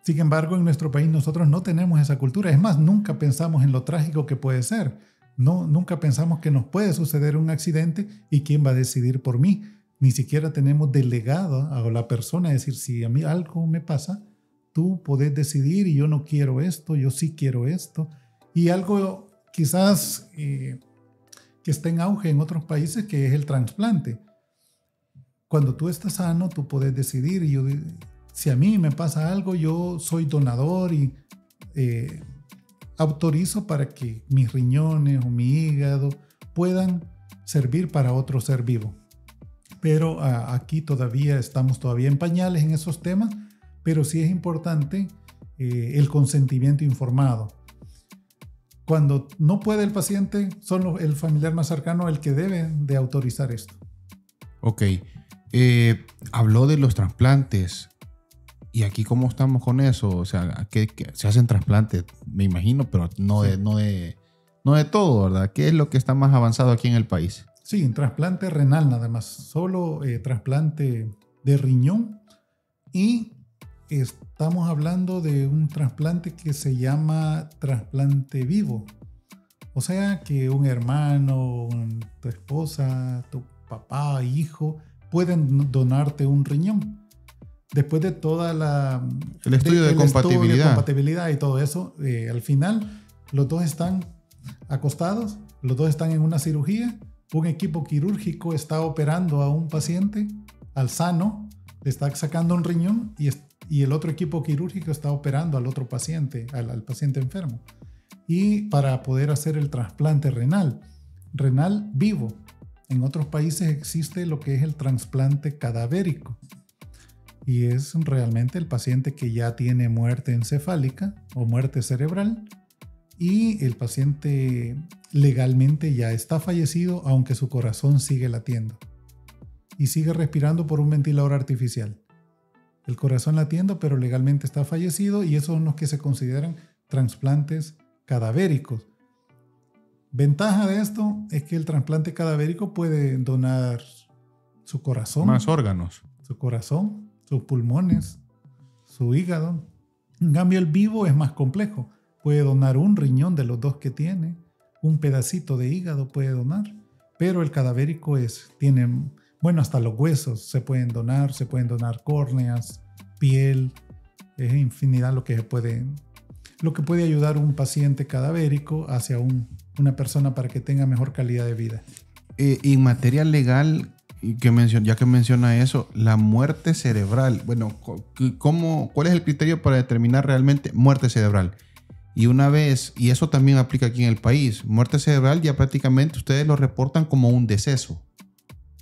Sin embargo, en nuestro país nosotros no tenemos esa cultura. Es más, nunca pensamos en lo trágico que puede ser. Nunca pensamos que nos puede suceder un accidente y quién va a decidir por mí. Ni siquiera tenemos delegado a la persona, decir, si a mí algo me pasa, tú podés decidir y yo no quiero esto, yo sí quiero esto. Y algo quizás que está en auge en otros países, que es el trasplante. Cuando tú estás sano, tú podés decidir. Y si a mí me pasa algo, yo soy donador y autorizo para que mis riñones o mi hígado puedan servir para otro ser vivo. Pero aquí estamos todavía en pañales en esos temas, pero sí es importante el consentimiento informado. Cuando no puede el paciente, son el familiar más cercano el que debe de autorizar esto. Ok. Habló de los trasplantes. ¿Y aquí cómo estamos con eso? O sea, ¿qué se hacen trasplantes? Me imagino, pero no de todo, ¿verdad? ¿Qué es lo que está más avanzado aquí en el país? Sí, trasplante renal nada más. Solo trasplante de riñón. Y estamos hablando de un trasplante que se llama trasplante vivo. O sea, que un hermano, tu esposa, tu papá, hijo, pueden donarte un riñón. Después de toda el estudio de compatibilidad y todo eso, al final los dos están acostados, los dos están en una cirugía, un equipo quirúrgico está operando a un paciente, al sano, le está sacando un riñón y el otro equipo quirúrgico está operando al otro paciente, al paciente enfermo. Y para poder hacer el trasplante renal vivo. En otros países existe lo que es el trasplante cadavérico. Y es realmente el paciente que ya tiene muerte encefálica o muerte cerebral y el paciente legalmente ya está fallecido, aunque su corazón sigue latiendo y sigue respirando por un ventilador artificial. El corazón latiendo, pero legalmente está fallecido, y esos son los que se consideran trasplantes cadavéricos. Ventaja de esto es que el trasplante cadavérico puede donar su corazón, más órganos, su corazón, sus pulmones, su hígado. En cambio, el vivo es más complejo. Puede donar un riñón de los dos que tiene, un pedacito de hígado puede donar, pero el cadavérico tiene, hasta los huesos se pueden donar córneas, piel, es infinidad lo que puede ayudar a un paciente cadavérico hacia una persona para que tenga mejor calidad de vida. En materia legal, ya que menciona eso, la muerte cerebral, ¿cuál es el criterio para determinar realmente muerte cerebral? Y una vez, y eso también aplica aquí en el país, muerte cerebral ya prácticamente ustedes lo reportan como un deceso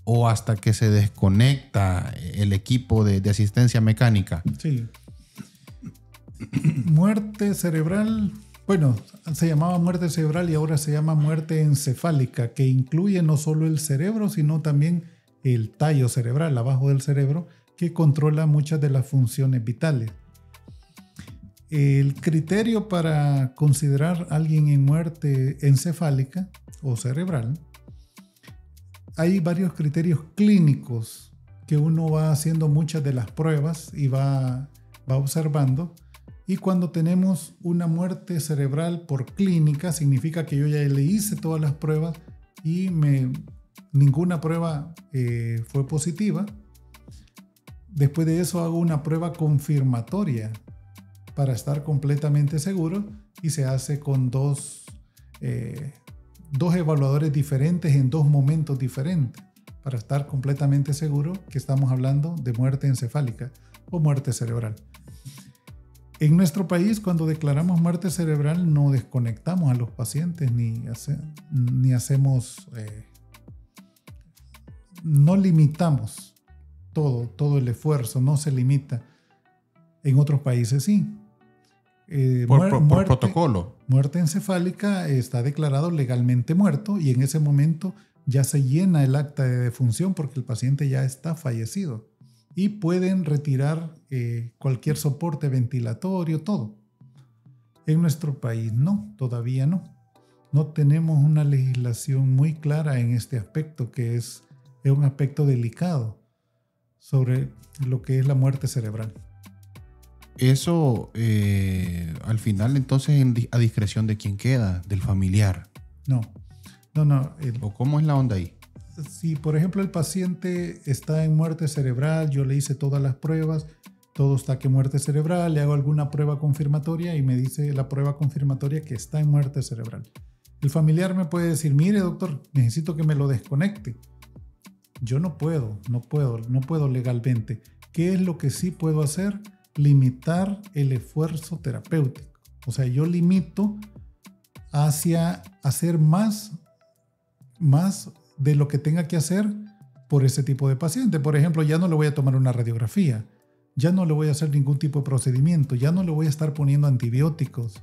o hasta que se desconecta el equipo de asistencia mecánica. Sí. Muerte cerebral, se llamaba muerte cerebral y ahora se llama muerte encefálica, que incluye no solo el cerebro, sino también el tallo cerebral, abajo del cerebro, que controla muchas de las funciones vitales. El criterio para considerar a alguien en muerte encefálica o cerebral, hay varios criterios clínicos que uno va haciendo muchas de las pruebas y va va observando. Y cuando tenemos una muerte cerebral por clínica, significa que yo ya le hice todas las pruebas y ninguna prueba fue positiva. Después de eso hago una prueba confirmatoria para estar completamente seguro y se hace con dos evaluadores diferentes en 2 momentos diferentes para estar completamente seguro que estamos hablando de muerte encefálica o muerte cerebral. En nuestro país, cuando declaramos muerte cerebral, no desconectamos a los pacientes ni hacemos, no limitamos todo el esfuerzo, no se limita. En otros países sí. Por protocolo. Muerte encefálica está declarado legalmente muerto y en ese momento ya se llena el acta de defunción porque el paciente ya está fallecido. Y pueden retirar cualquier soporte ventilatorio, todo. En nuestro país no, todavía no. No tenemos una legislación muy clara en este aspecto, que es un aspecto delicado sobre lo que es la muerte cerebral. Eso, al final, entonces, a discreción de quién queda, del familiar. No. ¿O cómo es la onda ahí? Si, por ejemplo, el paciente está en muerte cerebral, yo le hice todas las pruebas, todo está que muerte cerebral, le hago alguna prueba confirmatoria y me dice la prueba confirmatoria que está en muerte cerebral. El familiar me puede decir, mire doctor, necesito que me lo desconecte. Yo no puedo legalmente. ¿Qué es lo que sí puedo hacer? Limitar el esfuerzo terapéutico. O sea, yo limito hacia hacer más de lo que tenga que hacer por ese tipo de paciente. Por ejemplo, ya no le voy a tomar una radiografía, ya no le voy a hacer ningún tipo de procedimiento, ya no le voy a estar poniendo antibióticos.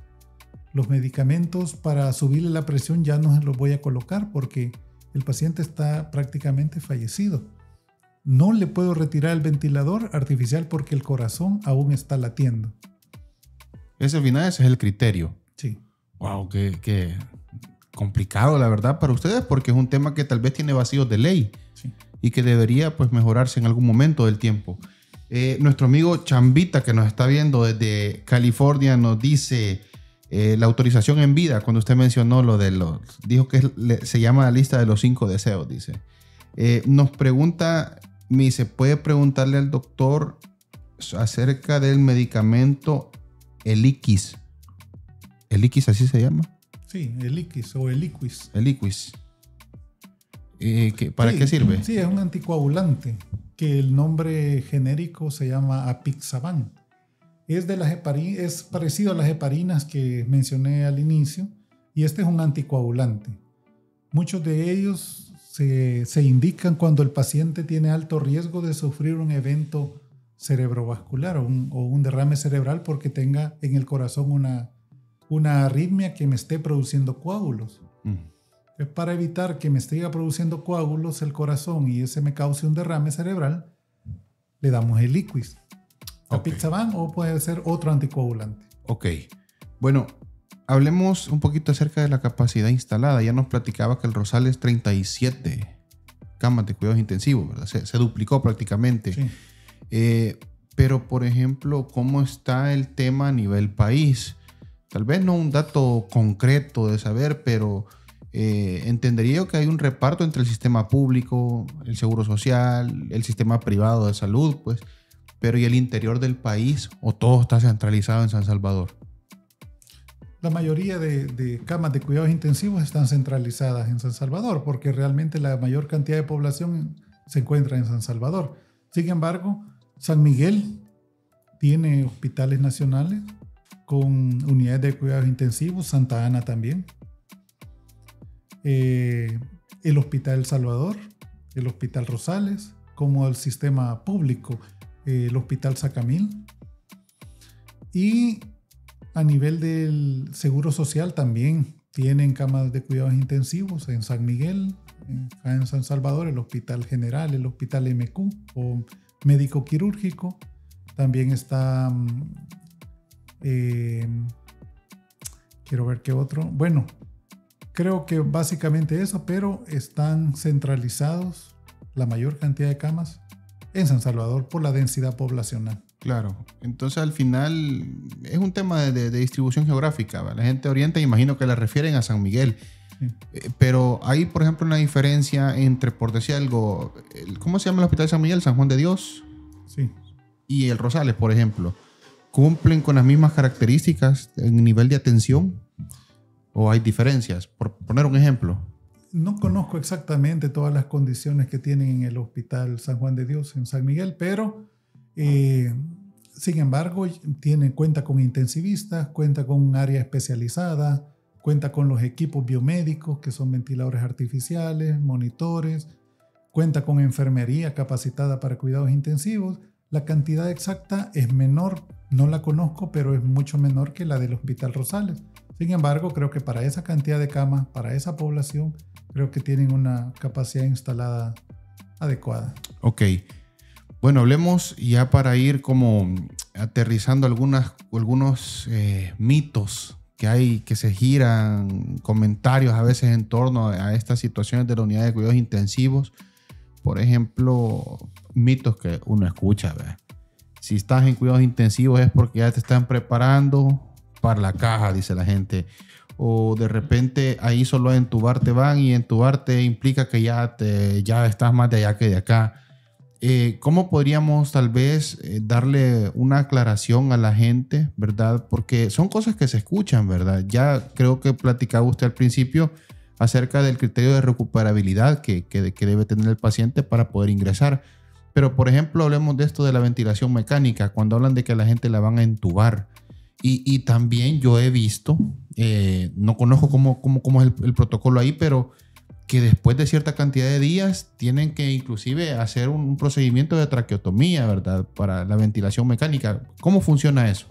Los medicamentos para subirle la presión ya no los voy a colocar porque el paciente está prácticamente fallecido. No le puedo retirar el ventilador artificial porque el corazón aún está latiendo. Ese es el criterio. Sí. Wow, qué complicado, la verdad, para ustedes, porque es un tema que tal vez tiene vacíos de ley, sí, y que debería pues mejorarse en algún momento del tiempo. Nuestro amigo Chambita, que nos está viendo desde California, nos dice la autorización en vida, cuando usted mencionó dijo que se llama la lista de los 5 deseos, dice. Nos pregunta, me dice, ¿puede preguntarle al doctor acerca del medicamento Eliquis? ¿Eliquis así se llama? Sí, Eliquis o Eliquis. Eliquis. ¿Para qué sirve? Sí, es un anticoagulante que el nombre genérico se llama Apixaban. Es parecido a las heparinas que mencioné al inicio y este es un anticoagulante. Muchos de ellos se indican cuando el paciente tiene alto riesgo de sufrir un evento cerebrovascular o un derrame cerebral porque tenga en el corazón una arritmia que me esté produciendo coágulos. Para evitar que me esté produciendo coágulos el corazón y ese me cause un derrame cerebral, le damos el Eliquis. Apixaban o puede ser otro anticoagulante. Ok. Bueno, hablemos un poquito acerca de la capacidad instalada. Ya nos platicaba que el Rosales 37 camas de cuidados intensivos, ¿verdad? Se duplicó prácticamente. Sí. Pero, por ejemplo, ¿cómo está el tema a nivel país? Tal vez no un dato concreto de saber, pero entendería yo que hay un reparto entre el sistema público, el seguro social, el sistema privado de salud, pues, pero ¿y el interior del país? ¿O todo está centralizado en San Salvador? La mayoría de camas de cuidados intensivos están centralizadas en San Salvador, porque realmente la mayor cantidad de población se encuentra en San Salvador. Sin embargo, San Miguel tiene hospitales nacionales con unidades de cuidados intensivos, Santa Ana también. El Hospital El Salvador, el Hospital Rosales, como el sistema público, el Hospital Sacamil. Y a nivel del Seguro Social también tienen camas de cuidados intensivos en San Miguel, en San Salvador, el Hospital General, el Hospital MQ o Médico Quirúrgico. También está, quiero ver qué otro. Bueno, creo que básicamente eso, pero están centralizados la mayor cantidad de camas en San Salvador por la densidad poblacional. Claro, entonces al final es un tema de distribución geográfica, ¿va? La gente orienta, imagino que la refieren a San Miguel. Sí. Pero hay, por ejemplo, una diferencia entre, por decir algo, ¿cómo se llama el Hospital de San Miguel? San Juan de Dios. Sí. Y el Rosales, por ejemplo. ¿Cumplen con las mismas características en nivel de atención? ¿O hay diferencias? Por poner un ejemplo. No conozco exactamente todas las condiciones que tienen en el Hospital San Juan de Dios en San Miguel, pero sin embargo cuenta con intensivistas, cuenta con un área especializada, cuenta con los equipos biomédicos que son ventiladores artificiales, monitores, cuenta con enfermería capacitada para cuidados intensivos. La cantidad exacta es menor, no la conozco, pero es mucho menor que la del Hospital Rosales. Sin embargo, creo que para esa cantidad de camas, para esa población, creo que tienen una capacidad instalada adecuada. Ok. Bueno, hablemos ya para ir como aterrizando algunos mitos que hay, que se giran, comentarios a veces en torno a estas situaciones de la unidad de cuidados intensivos. Por ejemplo, mitos que uno escucha, ¿verdad? Si estás en cuidados intensivos es porque ya te están preparando para la caja, dice la gente. O de repente ahí solo a entubar te van, y entubarte implica que ya estás más de allá que de acá. ¿Cómo podríamos tal vez darle una aclaración a la gente, verdad? Porque son cosas que se escuchan, ¿verdad? Ya creo que platicaba usted al principio acerca del criterio de recuperabilidad que debe tener el paciente para poder ingresar. Pero, por ejemplo, hablemos de esto de la ventilación mecánica, cuando hablan de que a la gente la van a entubar. Y también yo he visto, no conozco cómo es el protocolo ahí, pero que después de cierta cantidad de días tienen que inclusive hacer un procedimiento de traqueotomía, ¿verdad? Para la ventilación mecánica. ¿Cómo funciona eso?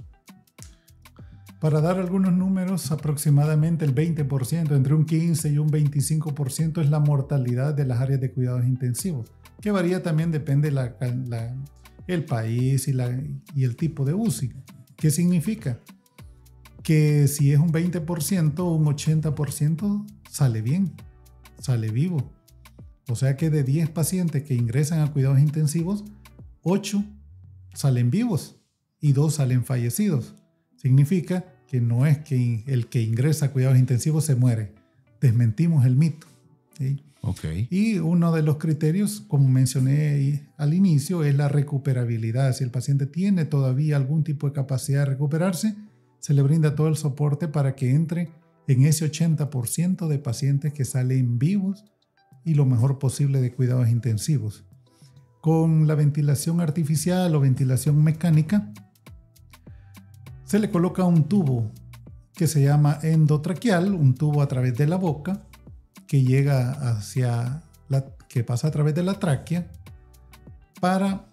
Para dar algunos números, aproximadamente el 20%, entre un 15 y un 25% es la mortalidad de las áreas de cuidados intensivos, que varía también, depende el país y el tipo de UCI. ¿Qué significa? Que si es un 20%, un 80% sale bien, sale vivo. O sea que de 10 pacientes que ingresan a cuidados intensivos, 8 salen vivos y 2 salen fallecidos. Significa que no es que el que ingresa a cuidados intensivos se muere. Desmentimos el mito, ¿sí? Okay. Y uno de los criterios, como mencioné al inicio, es la recuperabilidad. Si el paciente tiene todavía algún tipo de capacidad de recuperarse, se le brinda todo el soporte para que entre en ese 80% de pacientes que salen vivos y lo mejor posible de cuidados intensivos. Con la ventilación artificial o ventilación mecánica, se le coloca un tubo que se llama endotraqueal, un tubo a través de la boca, que llega que pasa a través de la tráquea para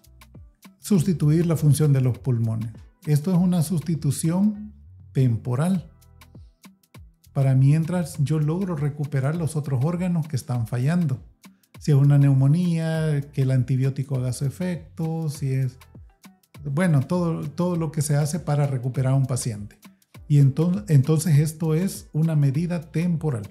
sustituir la función de los pulmones. Esto es una sustitución temporal para mientras yo logro recuperar los otros órganos que están fallando. Si es una neumonía, que el antibiótico haga su efecto, si es... Bueno, todo lo que se hace para recuperar a un paciente. Y entonces esto es una medida temporal.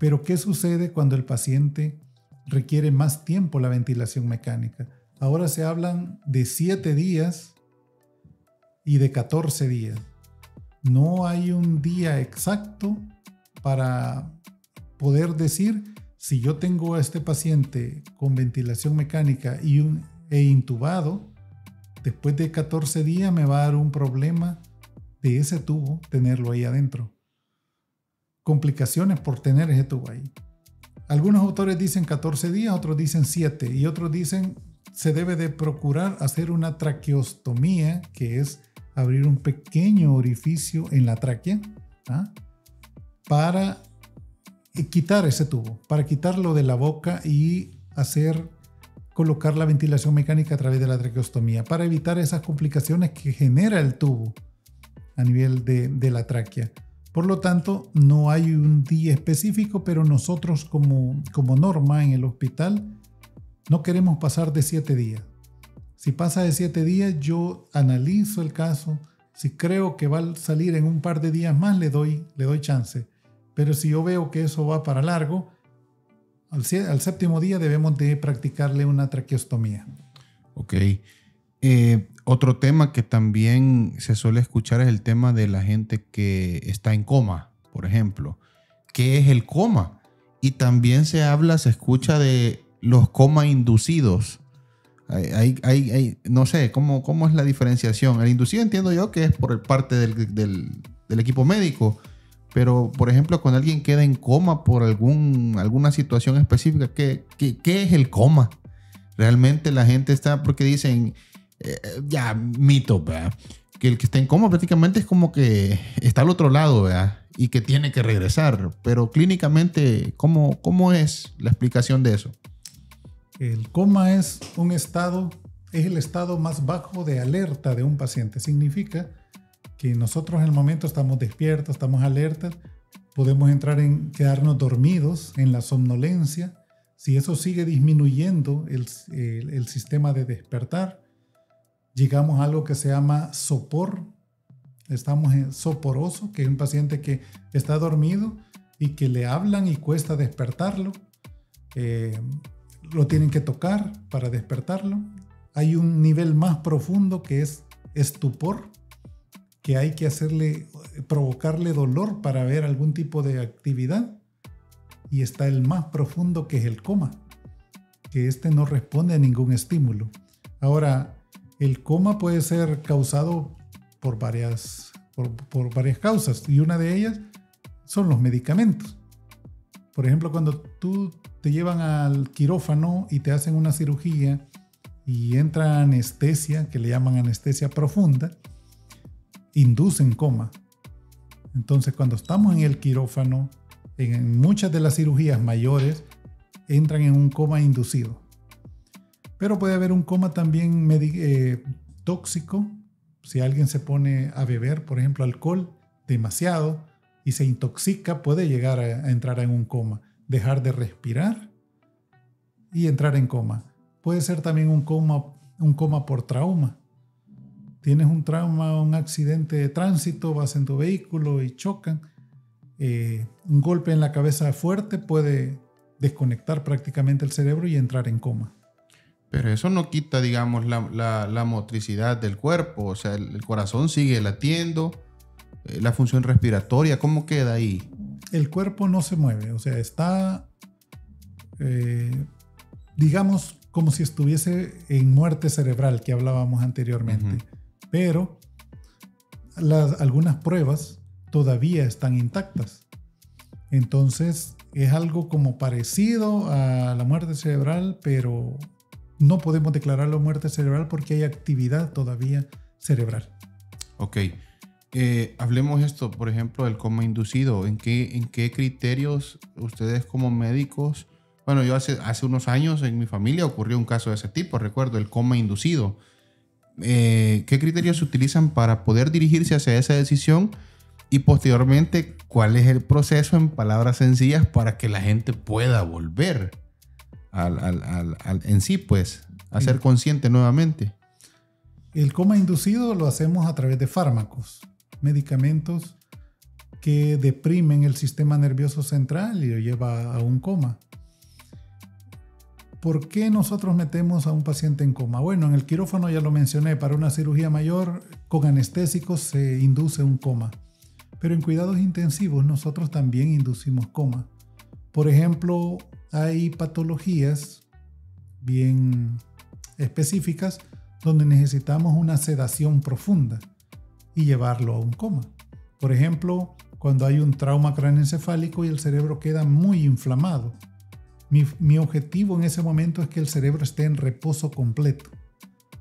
Pero ¿qué sucede cuando el paciente requiere más tiempo la ventilación mecánica? Ahora se hablan de 7 días y de 14 días. No hay un día exacto para poder decir si yo tengo a este paciente con ventilación mecánica e intubado, después de 14 días me va a dar un problema de ese tubo, tenerlo ahí adentro. Complicaciones por tener ese tubo ahí. Algunos autores dicen 14 días, otros dicen 7 y otros dicen se debe de procurar hacer una traqueostomía, que es abrir un pequeño orificio en la tráquea, para quitar ese tubo, para quitarlo de la boca y colocar la ventilación mecánica a través de la traqueostomía, para evitar esas complicaciones que genera el tubo a nivel de la tráquea. Por lo tanto, no hay un día específico, pero nosotros como norma en el hospital no queremos pasar de 7 días. Si pasa de 7 días, yo analizo el caso. Si creo que va a salir en un par de días más, le doy chance. Pero si yo veo que eso va para largo, al 7º día debemos de practicarle una traqueostomía. Ok. Otro tema que también se suele escuchar es el tema de la gente que está en coma, por ejemplo. ¿Qué es el coma? Y también se escucha de los coma inducidos. No sé, ¿cómo es la diferenciación? El inducido entiendo yo que es por parte del equipo médico, pero por ejemplo, cuando alguien queda en coma por alguna situación específica, ¿qué es el coma? Realmente la gente está, porque dicen, ya, mito, ¿verdad? Que el que está en coma prácticamente es como que está al otro lado, ¿verdad? Y que tiene que regresar, pero clínicamente, ¿cómo es la explicación de eso? El coma es el estado más bajo de alerta de un paciente. Significa que nosotros en el momento estamos despiertos, estamos alertas, podemos quedarnos dormidos en la somnolencia. Si eso sigue disminuyendo el sistema de despertar, llegamos a algo que se llama sopor. Estamos en soporoso, que es un paciente que está dormido y que le hablan y cuesta despertarlo. Lo tienen que tocar para despertarlo. Hay un nivel más profundo que es estupor, que hay que provocarle dolor para ver algún tipo de actividad. Y está el más profundo, que es el coma, que no responde a ningún estímulo. Ahora, el coma puede ser causado por varias causas, y una de ellas son los medicamentos. Por ejemplo, cuando tú te llevan al quirófano y te hacen una cirugía y entra anestesia, que le llaman anestesia profunda, inducen coma. Entonces, cuando estamos en el quirófano, en muchas de las cirugías mayores, entran en un coma inducido. Pero puede haber un coma también tóxico. Si alguien se pone a beber, por ejemplo, alcohol demasiado y se intoxica, puede llegar a entrar en un coma, dejar de respirar y entrar en coma. Puede ser también un coma por trauma. Tienes un trauma, un accidente de tránsito, vas en tu vehículo y chocan. Un golpe en la cabeza fuerte puede desconectar prácticamente el cerebro y entrar en coma. Pero eso no quita, digamos, la motricidad del cuerpo. O sea, el corazón sigue latiendo, la función respiratoria, ¿cómo queda ahí? El cuerpo no se mueve, o sea, está, digamos, como si estuviese en muerte cerebral, que hablábamos anteriormente. Uh-huh. Pero algunas pruebas todavía están intactas. Entonces, es algo como parecido a la muerte cerebral, pero no podemos declararlo muerte cerebral porque hay actividad todavía cerebral. Ok. Hablemos esto, por ejemplo, del coma inducido. ¿En qué criterios ustedes como médicos? Bueno, yo hace unos años en mi familia ocurrió un caso de ese tipo, recuerdo, el coma inducido. ¿Qué criterios se utilizan para poder dirigirse hacia esa decisión? Y posteriormente, ¿cuál es el proceso en palabras sencillas para que la gente pueda volver en sí, pues, a ser consciente nuevamente? El coma inducido lo hacemos a través de fármacos, medicamentos que deprimen el sistema nervioso central y lo lleva a un coma. ¿Por qué nosotros metemos a un paciente en coma? Bueno, en el quirófano ya lo mencioné, para una cirugía mayor con anestésicos se induce un coma. Pero en cuidados intensivos nosotros también inducimos coma. Por ejemplo, hay patologías bien específicas donde necesitamos una sedación profunda y llevarlo a un coma. Por ejemplo, cuando hay un trauma craneoencefálico y el cerebro queda muy inflamado. Mi objetivo en ese momento es que el cerebro esté en reposo completo.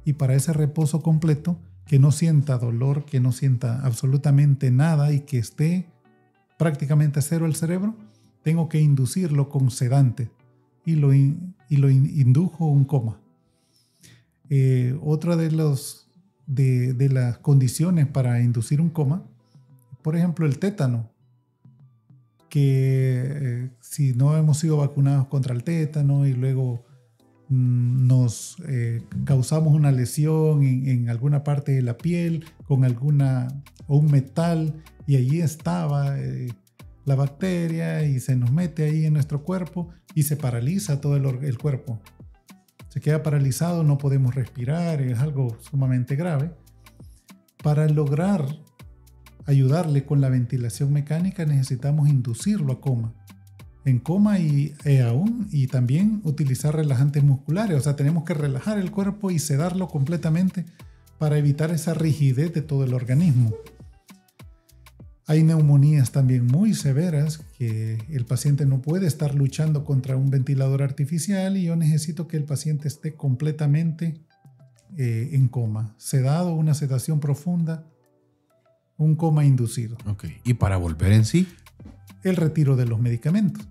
Y para ese reposo completo, que no sienta dolor, que no sienta absolutamente nada y que esté prácticamente cero el cerebro, tengo que inducirlo con sedante y lo indujo un coma. Otra de las condiciones para inducir un coma, por ejemplo, el tétano, que si no hemos sido vacunados contra el tétano y luego nos causamos una lesión en alguna parte de la piel con un metal y allí estaba la bacteria y se nos mete ahí en nuestro cuerpo y se paraliza todo el cuerpo. se queda paralizado, no podemos respirar, es algo sumamente grave. Para lograr ayudarle con la ventilación mecánica necesitamos inducirlo a coma. En coma y también utilizar relajantes musculares. O sea, tenemos que relajar el cuerpo y sedarlo completamente para evitar esa rigidez de todo el organismo. Hay neumonías también muy severas que el paciente no puede estar luchando contra un ventilador artificial y yo necesito que el paciente esté completamente en coma, sedado, una sedación profunda, un coma inducido. Okay. ¿Y para volver en sí? El retiro de los medicamentos.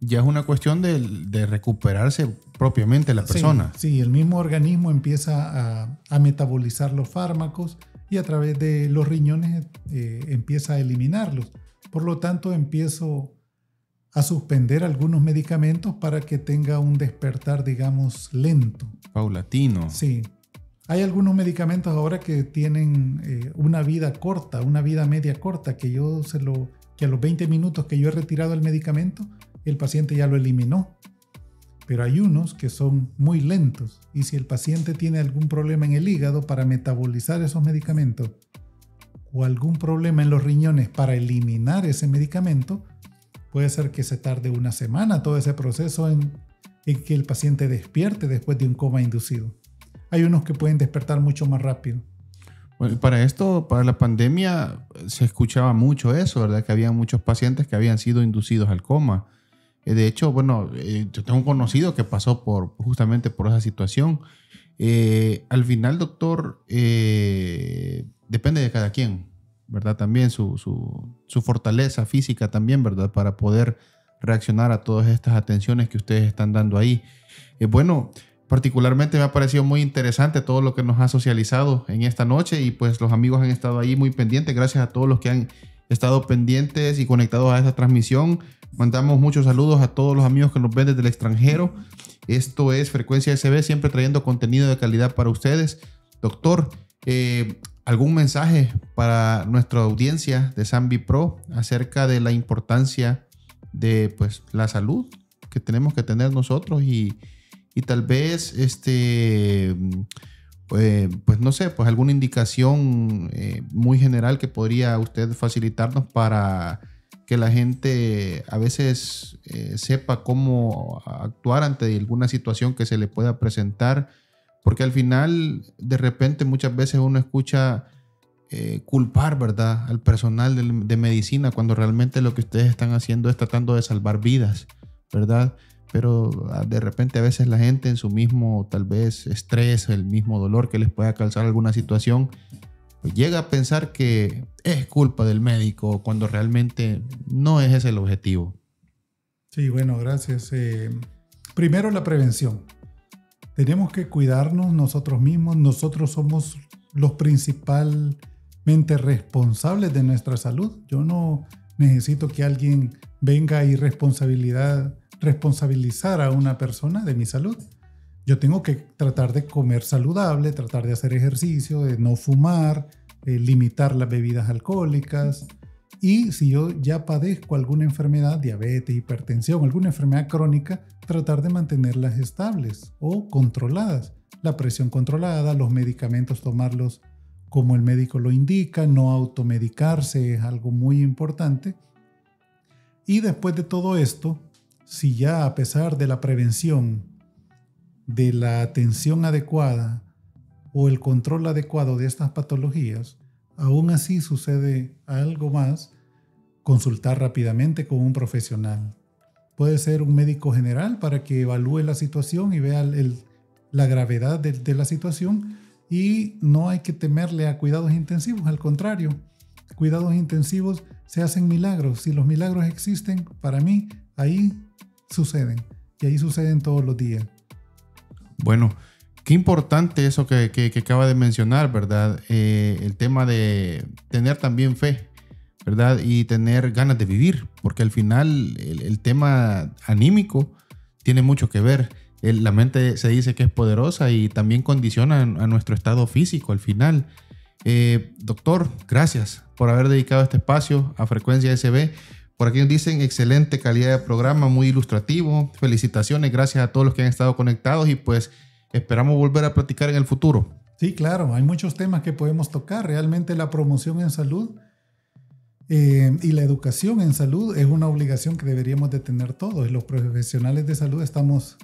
Ya es una cuestión de recuperarse propiamente la persona. Sí, el mismo organismo empieza a metabolizar los fármacos y a través de los riñones empieza a eliminarlos. Por lo tanto, empiezo a suspender algunos medicamentos para que tenga un despertar, digamos, lento. Paulatino. Sí. Hay algunos medicamentos ahora que tienen una vida corta, una vida media corta, que a los 20 minutos que yo he retirado el medicamento, el paciente ya lo eliminó. Pero hay unos que son muy lentos y si el paciente tiene algún problema en el hígado para metabolizar esos medicamentos o algún problema en los riñones para eliminar ese medicamento, puede ser que se tarde una semana todo ese proceso en que el paciente despierte después de un coma inducido. Hay unos que pueden despertar mucho más rápido. Bueno, para la pandemia se escuchaba mucho eso, ¿verdad? Que había muchos pacientes que habían sido inducidos al coma. De hecho, yo tengo un conocido que pasó justamente por esa situación. Al final, doctor, depende de cada quien, ¿verdad? También su fortaleza física también, ¿verdad? Para poder reaccionar a todas estas atenciones que ustedes están dando ahí. Particularmente me ha parecido muy interesante todo lo que nos ha socializado en esta noche y pues los amigos han estado ahí muy pendientes. Gracias a todos los que han estado pendientes y conectados a esta transmisión. Mandamos muchos saludos a todos los amigos que nos ven desde el extranjero. Esto es Frecuencia SB, siempre trayendo contenido de calidad para ustedes. Doctor, ¿algún mensaje para nuestra audiencia de Zambi Pro acerca de la importancia de pues, la salud que tenemos que tener nosotros y tal vez pues no sé, pues alguna indicación muy general que podría usted facilitarnos para que la gente a veces sepa cómo actuar ante alguna situación que se le pueda presentar? Porque al final, de repente, muchas veces uno escucha culpar, ¿verdad?, al personal de medicina cuando realmente lo que ustedes están haciendo es tratando de salvar vidas, ¿verdad? Pero de repente a veces la gente en su mismo tal vez estrés, el mismo dolor que les pueda causar alguna situación, pues llega a pensar que es culpa del médico cuando realmente no es ese el objetivo. Sí, bueno, gracias. Primero la prevención. Tenemos que cuidarnos nosotros mismos.Nosotros somos los principalmente responsables de nuestra salud. Yo no necesito que alguien venga y responsabilizar a una persona de mi salud. Yo tengo que tratar de comer saludable, tratar de hacer ejercicio, de no fumar, limitar las bebidas alcohólicas. Y si yo ya padezco alguna enfermedad, diabetes, hipertensión, alguna enfermedad crónica, tratar de mantenerlas estables o controladas. La presión controlada, los medicamentos tomarlos como el médico lo indica, no automedicarse es algo muy importante. Y después de todo esto, si ya a pesar de la prevención, de la atención adecuada o el control adecuado de estas patologías, aún así sucede algo más, consultar rápidamente con un profesional. Puede ser un médico general para que evalúe la situación y vea la gravedad de la situación, y no hay que temerle a cuidados intensivos, al contrario, cuidados intensivos se hacen milagros. Si los milagros existen, para mí, ahí suceden, y ahí suceden todos los días. Bueno, qué importante eso que acaba de mencionar, ¿verdad? El tema de tener también fe, ¿verdad? Y tener ganas de vivir, porque al final el tema anímico tiene mucho que ver. La mente se dice que es poderosa y también condiciona a nuestro estado físico al final. Doctor, gracias por haber dedicado este espacio a Frecuencia SB Por aquí nos dicen excelente calidad de programa, muy ilustrativo. Felicitaciones, gracias a todos los que han estado conectados y pues esperamos volver a platicar en el futuro. Sí, claro, hay muchos temas que podemos tocar. Realmente la promoción en salud y la educación en salud es una obligación que deberíamos de tener todos. Los profesionales de salud estamos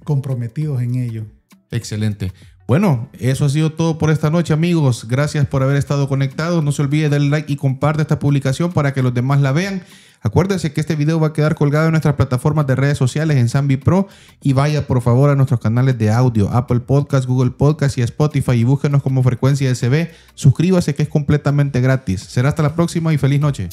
comprometidos en ello. Excelente. Bueno, eso ha sido todo por esta noche, amigos. Gracias por haber estado conectados. No se olvide darle like y comparte esta publicación para que los demás la vean. Acuérdense que este video va a quedar colgado en nuestras plataformas de redes sociales en Zambi Pro y vaya por favor a nuestros canales de audio, Apple Podcast, Google Podcast y Spotify y búsquenos como Frecuencia SB. Suscríbase que es completamente gratis. Será hasta la próxima y feliz noche.